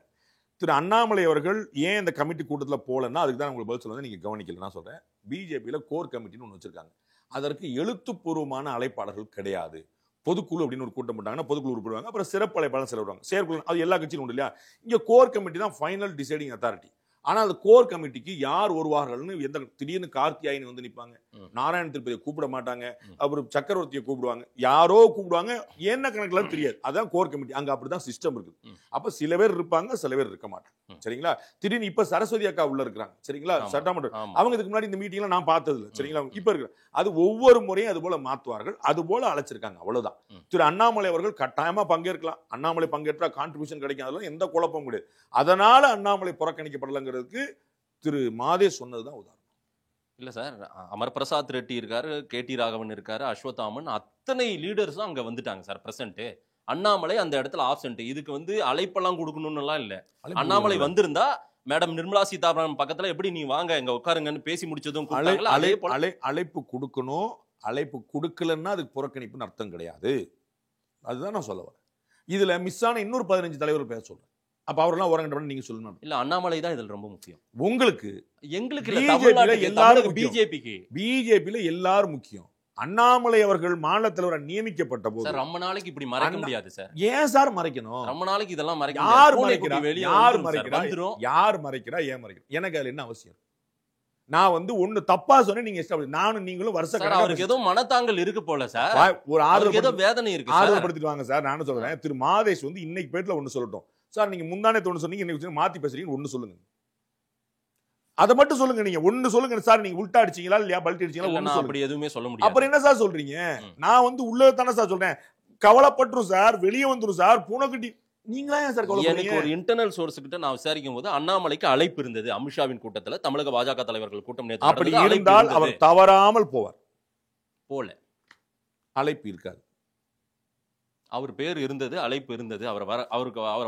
திரு அண்ணாமலை அவர்கள் ஏன் இந்த கமிட்டி கூட்டத்துல போலன்னா அதுக்கு தான் உங்களுக்கு பதில் சொல்ல நீங்க கவனிக்கல. நான் சொல்றேன், பிஜேபியில கோர் கமிட்டின்னு ஒன்று வச்சிருக்காங்க. அதற்கு எழுத்துப்பூர்வமான அழைப்பாளர்கள் கிடையாது. பொதுக்குழு அப்படின்னு ஒரு கூட்டம் போட்டாங்கன்னா பொதுக்குழு உறுப்பிடுவாங்க, அப்புறம் சிறப்பு அழைப்பாளர் செலவிடுவாங்க. செயற்குழு அது எல்லா கட்சியிலும் உண்டு இல்லையா? இங்க கோர் கமிட்டி தான் ஃபைனல் டிசைடிங் அத்தாரிட்டி. ஆனா அந்த கோர் கமிட்டிக்கு யார் வருவார்கள்னு எந்த திடீர்னு கார்த்தியாயினி வந்து நிற்பாங்க, நாராயண திருப்பதியை கூப்பிட மாட்டாங்க, அப்புறம் சக்கரவர்த்தியை கூப்பிடுவாங்க, யாரோ கூப்பிடுவாங்க, என்ன கணக்குல தெரியாது. அதான் கோர் கமிட்டி. அங்க அப்படிதான் சிஸ்டம் இருக்குது. அப்ப சில பேர் இருப்பாங்க, சில பேர் இருக்க மாட்டாங்க. சரிங்களா? திடீர்னு இப்ப சரஸ்வதி அக்கா உள்ள இருக்கிறாங்க. சரிங்களா? சட்டமன்றம் அவங்க இதுக்கு முன்னாடி இந்த மீட்டிங்ல நான் பார்த்தது இல்லை. சரிங்களா? இப்ப இருக்கிற அது ஒவ்வொரு முறையும் அது போல மாத்துவார்கள். அது போல அழைச்சிருக்காங்க. அவ்வளவுதான். திரு அண்ணாமலை அவர்கள் கட்டாயமா பங்கேற்கலாம். அண்ணாமலை பங்கேற்றா கான்ட்ரிபியூஷன் கிடைக்கும். அதெல்லாம் எந்த குழப்பமும் கிடையாது. அதனால அண்ணாமலை புறக்கணிக்கப்படலங்கிறதுக்கு திரு மாதே சொன்னதுதான் உதாரணம். இல்ல சார், அமர் பிரசாத் ரெட்டி இருக்காரு, கேடி ராகவன் இருக்காரு, அஸ்வத்தாமன், அத்தனை லீடர்ஸும் அங்க வந்துட்டாங்க சார் பிரசன்ட். அண்ணாமலை அந்த இடத்துல ஆப்சென்ட். இதுக்கு வந்து அழைப்பெல்லாம் கொடுக்கணும்னு எல்லாம் இல்ல. அண்ணாமலை வந்திருந்தா மேடம் நிர்மலா சீதாராமன் பக்கத்துல எப்படி நீ வாங்க இங்க உட்காருங்கன்னு பேசி முடிச்சதும் அழைப்பு கொடுக்கணும். அழைப்பு கொடுக்கலன்னா அதுக்கு புறக்கணிப்புன்னு அர்த்தம் கிடையாது. அதுதான் நான் சொல்ல வரேன். இதுல மிஸ் ஆன இன்னொரு 15 தலைவர்கள் பேச சொல்றேன். அப்ப அவரெல்லாம் ஓரங்கட்ட நீங்க சொல்லணும். இல்ல, அண்ணாமலை தான் இதுல ரொம்ப முக்கியம். உங்களுக்கு எங்களுக்கு இல்ல, எல்லாரும் பிஜேபிக்கு. பிஜேபியில எல்லாரும் முக்கியம். அண்ணாமலை அவர்கள் மாநில தலைவராக நியமிக்கப்பட்ட போது ரொம்ப நாளைக்கு இப்படி மறைக்க முடியாது சார். ஏன் சார் மறைக்கணும்? ரொம்ப நாளைக்கு இதெல்லாம் மறைக்க யார் மறைக்கிறா? யார் மறைக்கிறா? ஏன் மறைக்கிறா? எனக்கு அதுல என்ன அவசியம்? நான் வந்து ஒண்ணு தப்பா சொன்னேன், நீங்க நானும் நீங்களும் வருஷம் அவருக்கு ஏதோ மனத்தாங்கல் இருக்கு போல சார். ஒரு ஆறு ஏதோ வேதனை இருக்கு, ஆர்வப்படுத்திட்டு வாங்க சார். நானும் சொல்றேன், திரு மாதேஷ் வந்து இன்னைக்கு பேட்ல ஒண்ணு சொல்லட்டும் சார். நீங்க முந்தானே தோணு சொன்னீங்க, இன்னைக்கு மாத்தி பேசுறீங்கன்னு ஒண்ணு சொல்லுங்க. அதை மட்டும் சொல்லுங்க. நீங்க ஒண்ணு சொல்லுங்க சார். நீங்க உல்டா அடிச்சீங்களா இல்லையா, பல்டி அடிச்சீங்களா? அப்படி எதுவுமே சொல்ல முடியாது. அப்புறம் என்ன சார் சொல்றீங்க? நான் வந்து உள்ளதானே சார் சொல்றேன். கவலைப்பட்டுரும் சார், வெளியே வந்துரும் சார், பூனைக்குட்டி. நீங்களா ஏன் சார் கவலைப்படுறீங்க? எனக்கு ஒரு இன்டர்னல் சோர்ஸ் கிட்ட நான் விசாரிக்கும் போது அண்ணாமலைக்கு அழைப்பு இருந்தது. அமித்ஷாவின் கூட்டத்துல தமிழக பாஜக தலைவர்கள் கூட்டம் நேற்று. அப்படி இருந்தால் அவர் தவறாமல் போவார். போல அழைப்பு இருக்காது. அவர் பேர் இருந்தது, அழைப்பு இருந்தது. அவர்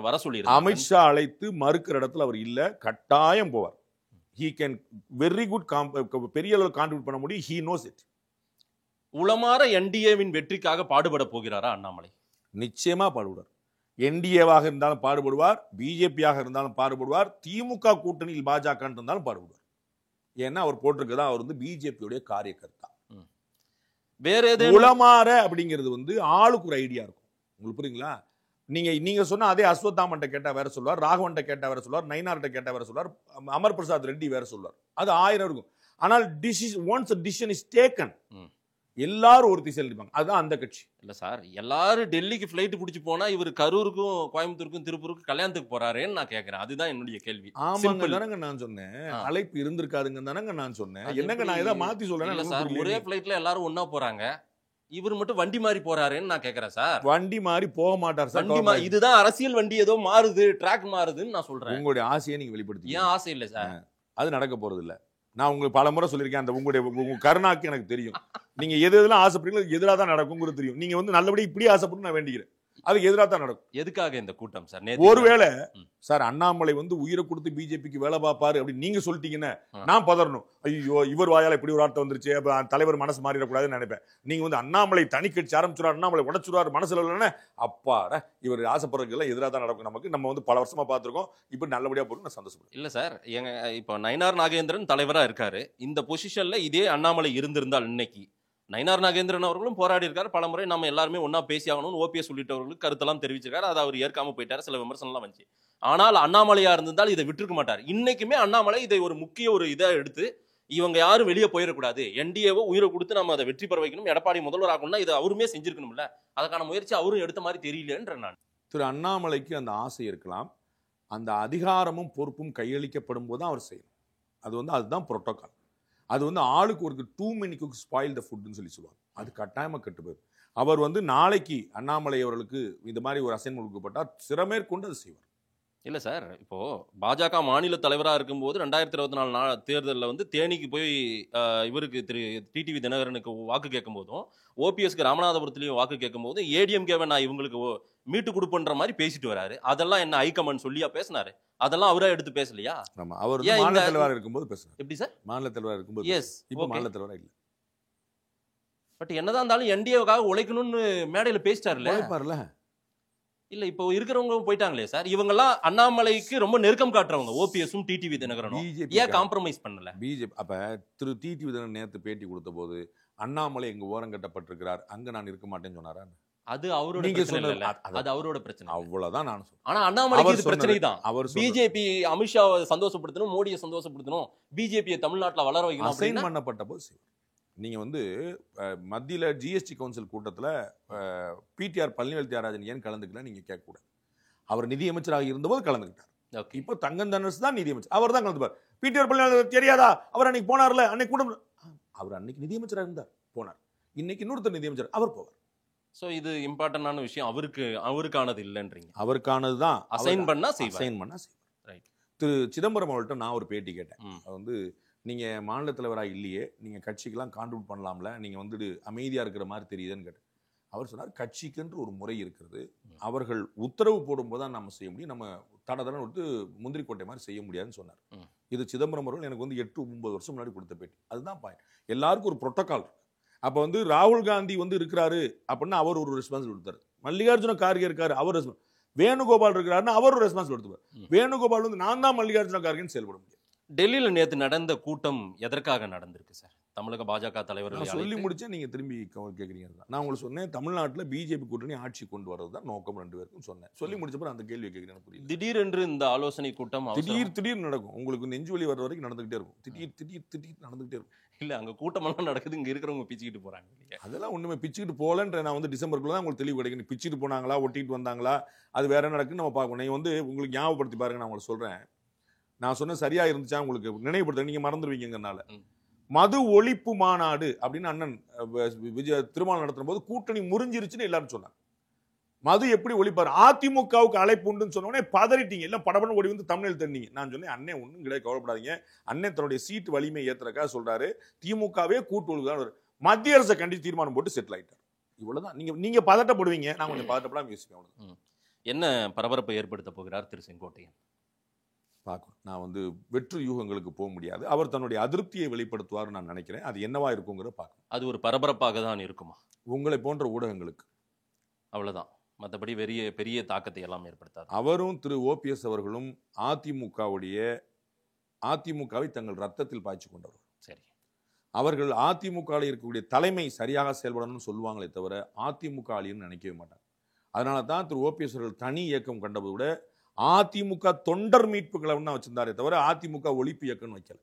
வர சொல்லி அமித்ஷா அழைத்து மறுக்கிற இடத்துல அவர் இல்ல, கட்டாயம் போவார். he can very good பெரிய அளவில் கான்ட்ரிபியூட் பண்ண முடியும். he knows it. உளமாற என்டிஏவின் வெற்றிக்காக பாடுபட போகிறாரா அண்ணாமலை? நிச்சயமா பாடுபடுவார். என்டிஏவாக இருந்தாலும் பாடுபடுவார், பிஜேபியாக இருந்தாலும் பாடுபடுவார், திமுக கூட்டணியில் பாஜக இருந்தாலும் பாடுபடுவார். ஏன்னா அவர் போட்டிருக்கதா அவர் வந்து பிஜேபியோட காரியகர்த்தா. வேற ஏதாவது உளமாற அப்படிங்கிறது வந்து ஆளுக்கு ஒரு ஐடியா இருக்கும். உங்களுக்கு புரியுங்களா? நீங்க சொன்ன அதே அஸ்வத்தாமன்ட்ட கேட்டா வேற சொல்வார், ராகவன்ட்ட கேட்டா வேற சொல்வார், நயினார்ட்ட கேட்டா வேற சொல்வார், அமர் பிரசாத் ரெட்டி வேற சொல்வார். அது 1000 இருக்கும். ஆனால் once a decision is taken, எல்லாரும் ஒரு திசையில் இருப்பாங்க. அதுதான் அந்த கட்சி. இல்ல சார், எல்லாரும் டெல்லிக்கு ஃபிளைட் பிடிச்சி போனா இவர் கரூருக்கும் கோயம்புத்தூருக்கும் திருப்பூருக்கும் கல்யாணத்துக்கு போறாருன்னு நான் கேட்கிறேன். அதுதான் என்னுடைய கேள்வி. ஆமாங்க தானங்க நான் சொன்னேன். அழைப்பு இருந்திருக்காதுங்க தானங்க நான் சொன்னேன். என்னங்க நான் ஏதாவது மாத்தி சொல்றேன் சார்? ஒரே ஃபிளைட்ல எல்லாரும் ஒன்னா போறாங்க, இவர் மட்டும் வண்டி மாறி போறாருன்னு நான் கேட்கிறேன் சார். வண்டி மாறி போக மாட்டார் சார். இதுதான் அரசியல் வண்டி ஏதோ மாறுது, ட்ராக் மாறுதுன்னு நான் சொல்றேன். உங்களுடைய ஆசையை நீங்க வெளிப்படுத்தி. ஏன் ஆசை இல்ல சார்? அது நடக்க போறது இல்ல. நான் உங்களுக்கு பல முறை சொல்லியிருக்கேன். அந்த உங்க கருணாக்கு எனக்கு தெரியும். நீங்க எதெல்லாம் ஆசைப்படுறீங்களோ எதிராக தான் நடக்குங்கிறது தெரியும். நீங்க வந்து நல்லபடியா இப்படி ஆசைப்பட்டு நான் வேண்டிக்கிறேன். அதுக்கு எதிராக தான் நடக்கும். எதுக்காக இந்த கூட்டம் சார்? ஒருவேளை சார் அண்ணாமலை வந்து உயிரை கொடுத்து பிஜேபிக்கு வேலை பார்ப்பாரு அப்படின்னு நீங்க சொல்லிட்டீங்கன்னா நான் பதறணும். ஐயோ, இவர் வாயால இப்படி ஒரு வார்த்தை வந்துருச்சு, தலைவர் மனசு மாறிடக்கூடாதுன்னு நினைப்பேன். நீங்க வந்து அண்ணாமலை தனி கட்சி ஆரம்பிச்சுறாரு, அண்ணாமலை உடைச்சுறாரு மனசுல இல்லைன்னா அப்பாடா இவர் ஆசைப்படுறதுக்கு எதிராக தான் நடக்கும். நமக்கு நம்ம வந்து பல வருஷமா பார்த்திருக்கோம். இப்ப நல்லபடியா போட்டு நான் சந்தோஷப்படுறேன். இல்ல சார், எங்க இப்போ நயினார் நாகேந்திரன் தலைவரா இருக்காரு. இந்த பொசிஷன்ல இதே அண்ணாமலை இருந்திருந்தால் இன்னைக்கு நயினார் நாகேந்திரன் அவர்களும் போராடி இருக்காரு. பல முறை நம்ம எல்லாருமே ஒன்னா பேசி ஆகணும்னு ஓபிஎஸ் உள்ளிட்டவர்களுக்கு கருத்தெல்லாம் தெரிவிச்சிருக்காரு. அதை அவர் ஏற்காம போயிட்டாரு. சில விமர்சனம்லாம் வந்துச்சு. ஆனால் அண்ணாமலையா இருந்தால் இதை விட்டுருக்க மாட்டார். இன்னைக்குமே அண்ணாமலை இதை ஒரு முக்கிய ஒரு இதை எடுத்து இவங்க யாரும் வெளியே போயிடக்கூடாது, என்டிஏவை உயிரை கொடுத்து நம்ம அதை வெற்றி பெற வைக்கணும், எடப்பாடி முதல்வர் ஆகணும்னா இதை அவருமே செஞ்சிருக்கணும்ல. அதுக்கான முயற்சி அவரும் எடுத்த மாதிரி தெரியலன்ற நான். திரு அண்ணாமலைக்கு அந்த ஆசை இருக்கலாம். அந்த அதிகாரமும் பொறுப்பும் கையளிக்கப்படும் போது தான் அவர் செய்யணும். அது வந்து அதுதான் புரோட்டோகால். அது வந்து ஆளுக்கு ஒரு 2 many cooks spoil the foodன்னு சொல்லுவாங்க. அது கட்டாயமா கட்டுப்பாரு. அவர் வந்து நாளைக்கு அண்ணாமலை அவர்களுக்கு இந்த மாதிரி ஒரு அசைன்மெண்ட் கொடுக்கப்பட்டால் சிறமேற்கொண்டு அதை செய்வார். இல்ல சார், இப்போ பாஜக மாநில தலைவராக இருக்கும்போது 2024 தேர்தலில் வந்து தேனிக்கு போய் இவருக்கு திரு டிடிவி தினகரனுக்கு வாக்கு கேட்கும் போதும், ஓபிஎஸ்க்கு ராமநாதபுரத்துலேயும் வாக்கு கேட்கும் போதும் ஏடிஎம்கேவை நான் இவங்களுக்கு மீட்டு கொடுப்பன்ற மாதிரி பேசிட்டு வராரு. அதெல்லாம் என்ன ஹைகமாண்ட் சொல்லியா பேசினாரு? அதெல்லாம் அவரா எடுத்து பேசலையா? ஆமா, அவர் மாநில தலைவராக இருக்கும்போது பேசுறாரு. எப்படி சார்? மாநில தலைவராக இருக்கும்போது. எஸ், இப்போ மாநில தலைவராக இல்ல. பட் என்னதான் இருந்தாலும் என்டிஏவுக்காக உழைக்கணும்னு மேடையில பேசிட்டாருல்ல. உழைப்பார்ல. இல்ல, இப்போ இருக்கிறவங்க போயிட்டாங்களே சார். இவங்கெல்லாம் அண்ணாமலைக்கு ரொம்ப நெருக்கம் காட்டுறவங்க. ஓபிஎஸும் டிடிவி தினகரனும் ஏன் காம்ப்ரமைஸ் பண்ணல? பிஜேபி அப்ப திரு டிடிவி தினகரன் நேத்து பேட்டி கொடுத்த போது அண்ணாமலை எங்க ஓரம் கட்டப்பட்டிருக்கிறார், அங்க நான் இருக்க மாட்டேன்னு சொன்னாரா? அது அவரோட பிரச்சனை இல்ல, அது அவரோட பிரச்சனை. அவ்வளவுதான் நான் சொல்றேன். ஆனா அண்ணாமலைக்கு இது பிரச்சனை தான். பிஜேபி அமித்ஷாவை சந்தோஷப்படுத்தணும், மோடியை சந்தோஷப்படுத்தணும், பிஜேபியை தமிழ்நாட்டில் வளர வைக்கணும். அசைன் பண்ணப்பட்ட போது நீங்க வந்து மத்தியில ஜிஎஸ்டி கவுன்சில் கூட்டத்தில் பிடிஆர் பழனிவேல் தியாகராஜன் ஏன் கலந்துக்கல நீங்க கேட்கக்கூடாது. அவர் நிதியமைச்சராக இருந்தபோது கலந்துக்கிட்டார். இப்போ தங்கம் தென்னரசு தான் நிதியமைச்சர், அவர் தான் கலந்துப்பார். பிடிஆர் பழனிவேல் தெரியாதா? அவர் அன்னைக்கு போனார்ல, அன்னைக்கு கூட அவர் அன்னைக்கு நிதியமைச்சராக இருந்தார், போனார். இன்னைக்கு இன்னொருத்தர் நிதியமைச்சர், அவர் போவார். ஸோ இது இம்பார்ட்டன்டான விஷயம். அவருக்கானது இல்லைன்றீங்க. அவருக்கானது தான். அசைன் பண்ணா செய்வார். ரைட். திரு சிதம்பரம் அவர்கள்ட்ட நான் ஒரு பேட்டி கேட்டேன். அது வந்து நீங்கள் மாநில தலைவராக இல்லையே, நீங்கள் கட்சிக்கெல்லாம் கான்ட்ரிபியூட் பண்ணலாம்ல, நீங்கள் வந்து அமைதியாக இருக்கிற மாதிரி தெரியுதுன்னு கேட்டேன். அவர் சொன்னார், கட்சிக்கென்று ஒரு முறை இருக்கிறது, அவர்கள் உத்தரவு போடும்போது தான் நம்ம செய்ய முடியும், நம்ம தடதடன்னு வந்து முந்திரி கோட்டை மாதிரி செய்ய முடியாதுன்னு சொன்னார். இது சிதம்பரம் அவர்கள் எனக்கு வந்து 8-9 வருஷம் முன்னாடி கொடுத்த பேட்டி. அதுதான் பாயிண்ட். எல்லாருக்கும் ஒரு புரோட்டோகால். அப்போ வந்து ராகுல் காந்தி வந்து இருக்கிறாரு அப்படின்னா அவர் ஒரு ரெஸ்பான்சிபிள் எடுத்தார். மல்லிகார்ஜுன கார்கே இருக்காரு, அவர் வேணுகோபால் இருக்கிறாருன்னா அவர் ஒரு ரெஸ்பான்சிபிள் எடுத்துப்பார். வேணுகோபால் வந்து நான் தான் மல்லிகார்ஜுன கார்கேன்னு செயல்பட முடியும். டெல்லியில் நேற்று நடந்த கூட்டம் எதற்காக நடந்திருக்கு சார்? தமிழக பாஜக தலைவர்கள் சொல்லி முடிச்சா நீங்க திரும்பி கேட்குறீங்க. நான் உங்களுக்கு சொன்னேன், தமிழ்நாட்டில் பிஜேபி கூட்டணி ஆட்சி கொண்டு வரது தான் நோக்கம் 2 பேருக்கும் சொன்னேன். சொல்லி முடிச்சப்ப அந்த கேள்வி கேட்குறேன். புரியுது. திடீரென்று இந்த ஆலோசனை கூட்டம் திடீர் நடக்கும். உங்களுக்கு நெஞ்சு வலி வர வரைக்கும் நடந்துகிட்டே இருக்கும். திடீர் நடந்துகிட்டே இருக்கும். இல்ல, அங்க கூட்டமெல்லாம் நடக்குது, இங்க இருக்கிறவங்க பிச்சுக்கிட்டு போறாங்க. அதெல்லாம் ஒண்ணுமே பிச்சுக்கிட்டு போகலன்ற நான் வந்து டிசம்பருக்குள்ள தான் உங்களுக்கு தெளிவு கிடைக்கும். பிச்சுட்டு போனாங்களா, ஒட்டிட்டு வந்தாங்களா, அது வேற நடக்குன்னு நம்ம பார்க்கணும். நீங்க வந்து உங்களுக்கு ஞாபகப்படுத்தி பாருங்க. நான் உங்களுக்கு சொல்றேன், நான் சொன்ன சரியா இருந்துச்சா உங்களுக்கு நினைவுபடுத்த, நீங்க மறந்துடுவீங்கனால. மது ஒழிப்பு மாநாடு அப்படின்னு அண்ணன் திருமாவளவன் நடத்தும் போது கூட்டணி முறிஞ்சிருச்சுன்னு எல்லாரும் சொன்னாங்க. மது எப்படி ஒழிப்பாரு? அதிமுகவுக்கு அழைப்பு உண்டுன்னு சொன்னோடனே பதறிட்டீங்க, எல்லாம் படப்படம் ஓடி வந்து தமிழில் தண்ணீங்க. நான் சொன்னேன், அண்ணன் ஒன்றும் கிடையாது, கவலைப்படாதீங்க. அண்ணன் தன்னுடைய சீட்டு வலிமை ஏத்துறக்கா சொல்றாரு, திமுகவே கூட்டு ஒழுங்குதான் மத்திய அரசை கண்டித்து தீர்மானம் போட்டு செட்டில் ஆயிட்டார். இவ்வளவுதான். நீங்க பதட்டப்படுவீங்க, நான் கொஞ்சம் பதட்டப்படாம யோசிப்பேன். என்ன பரபரப்பை ஏற்படுத்த போகிறார் திரு செங்கோட்டையன்? பார்க்கணும். நான் வந்து வெற்று யூகங்களுக்கு போக முடியாது. அவர் தன்னுடைய அதிருப்தியை வெளிப்படுத்துவார் நான் நினைக்கிறேன். அது என்னவா இருக்குங்கிறத பார்க்கணும். அது ஒரு பரபரப்பாக தான் இருக்குமா உங்களை போன்ற ஊடகங்களுக்கு? அவ்வளவுதான். மற்றபடி பெரிய தாக்கத்தை எல்லாம் ஏற்படுத்தாது. அவரும் திரு ஓபிஎஸ் அவர்களும் அதிமுகவை தங்கள் ரத்தத்தில் பாய்ச்சி கொண்டவர். சரி, அவர்கள் அதிமுகவில் இருக்கக்கூடிய தலைமை சரியாக செயல்படணும்னு சொல்லுவாங்களே தவிர அதிமுக ஆளின்னு நினைக்கவே மாட்டாங்க. அதனால தான் திரு ஓபிஎஸ் அவர்கள் தனி இயக்கம் கண்டதை விட அதிமுக தொண்டர் மீட்பு கழகம் தான் வச்சிருந்தாரே தவிர அதிமுக ஒழிப்பு இயக்கம்னு வைக்கல.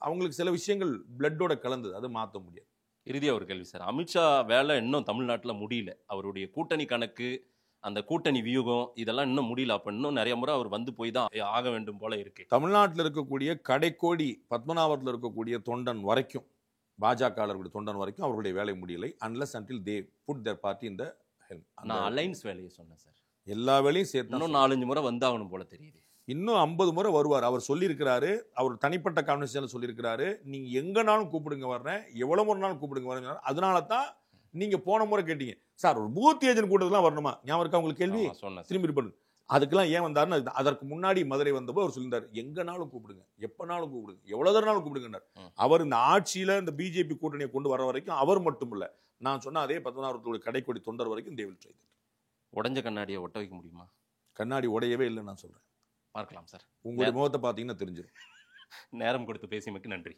அவங்களுக்கு சில விஷயங்கள் பிளட்டோட கலந்தது, அதை மாற்ற முடியாது. இறுதியாக ஒரு கேள்வி சார். அமித்ஷா வேலை இன்னும் தமிழ்நாட்டில் முடியல. அவருடைய கூட்டணி கணக்கு, அந்த கூட்டணி வியூகம் இதெல்லாம் இன்னும் முடியல. அப்போ இன்னும் நிறைய முறை அவர் வந்து போய் தான் ஆக வேண்டும் போல இருக்கு. தமிழ்நாட்டில் இருக்கக்கூடிய கடைக்கோடி பத்மநாபத்தில் இருக்கக்கூடிய தொண்டன் வரைக்கும், பாஜக தொண்டன் வரைக்கும் அவர்களுடைய வேலை முடியலை. Unless until they put their party இந்த ஹெல்ம். நான் அலைன்ஸ் வேலையை சொன்னேன் சார். எல்லா வேலையும் சேர்த்து இன்னும் 4-5 முறை வந்தாகணும் போல தெரியுது. இன்னும் 50 முறை வருவார். அவர் சொல்லியிருக்கிறாரு, அவர் தனிப்பட்ட கான்வர்சேஷன்ல சொல்லியிருக்கிறாரு, நீங்க எங்கனாலும் கூப்பிடுங்க வர்றேன், எவ்வளவு முறைனாலும் கூப்பிடுங்க வரேன். அதனால தான் நீங்க போன முறை கேட்டீங்க சார், ஒரு பூத் ஏஜென்ட் கூட்டத்துலாம் வரணுமா, ஞாபகம் இருக்கா உங்களுக்கு கேள்வி? சொன்னேன் திரும்பி பண்ணுங்க. அதுக்கெல்லாம் ஏன் வந்தாருன்னு அதற்கு முன்னாடி மதுரை வந்தப்போ அவர் சொல்லியிருந்தார், எங்கனாலும் கூப்பிடுங்க, எப்பனாலும் கூப்பிடுங்க, எவ்வளவு தரனாலும் கூப்பிடுங்கன்னார். அவர் இந்த ஆட்சியில இந்த பிஜேபி கூட்டணியை கொண்டு வர வரைக்கும் அவர் மட்டும் இல்ல, நான் சொன்ன அதே 16 கடைக்கோடி தொண்டர் வரைக்கும் they will try that. உடஞ்ச கண்ணாடியை ஒட்ட வைக்க முடியுமா? கண்ணாடி உடையவே இல்லை நான் சொல்றேன். பார்க்கலாம் சார். உங்களுடைய முகத்தை பார்த்தீங்கன்னா தெரிஞ்சிடும். நேரம் கொடுத்து பேசியமைக்கு நன்றி.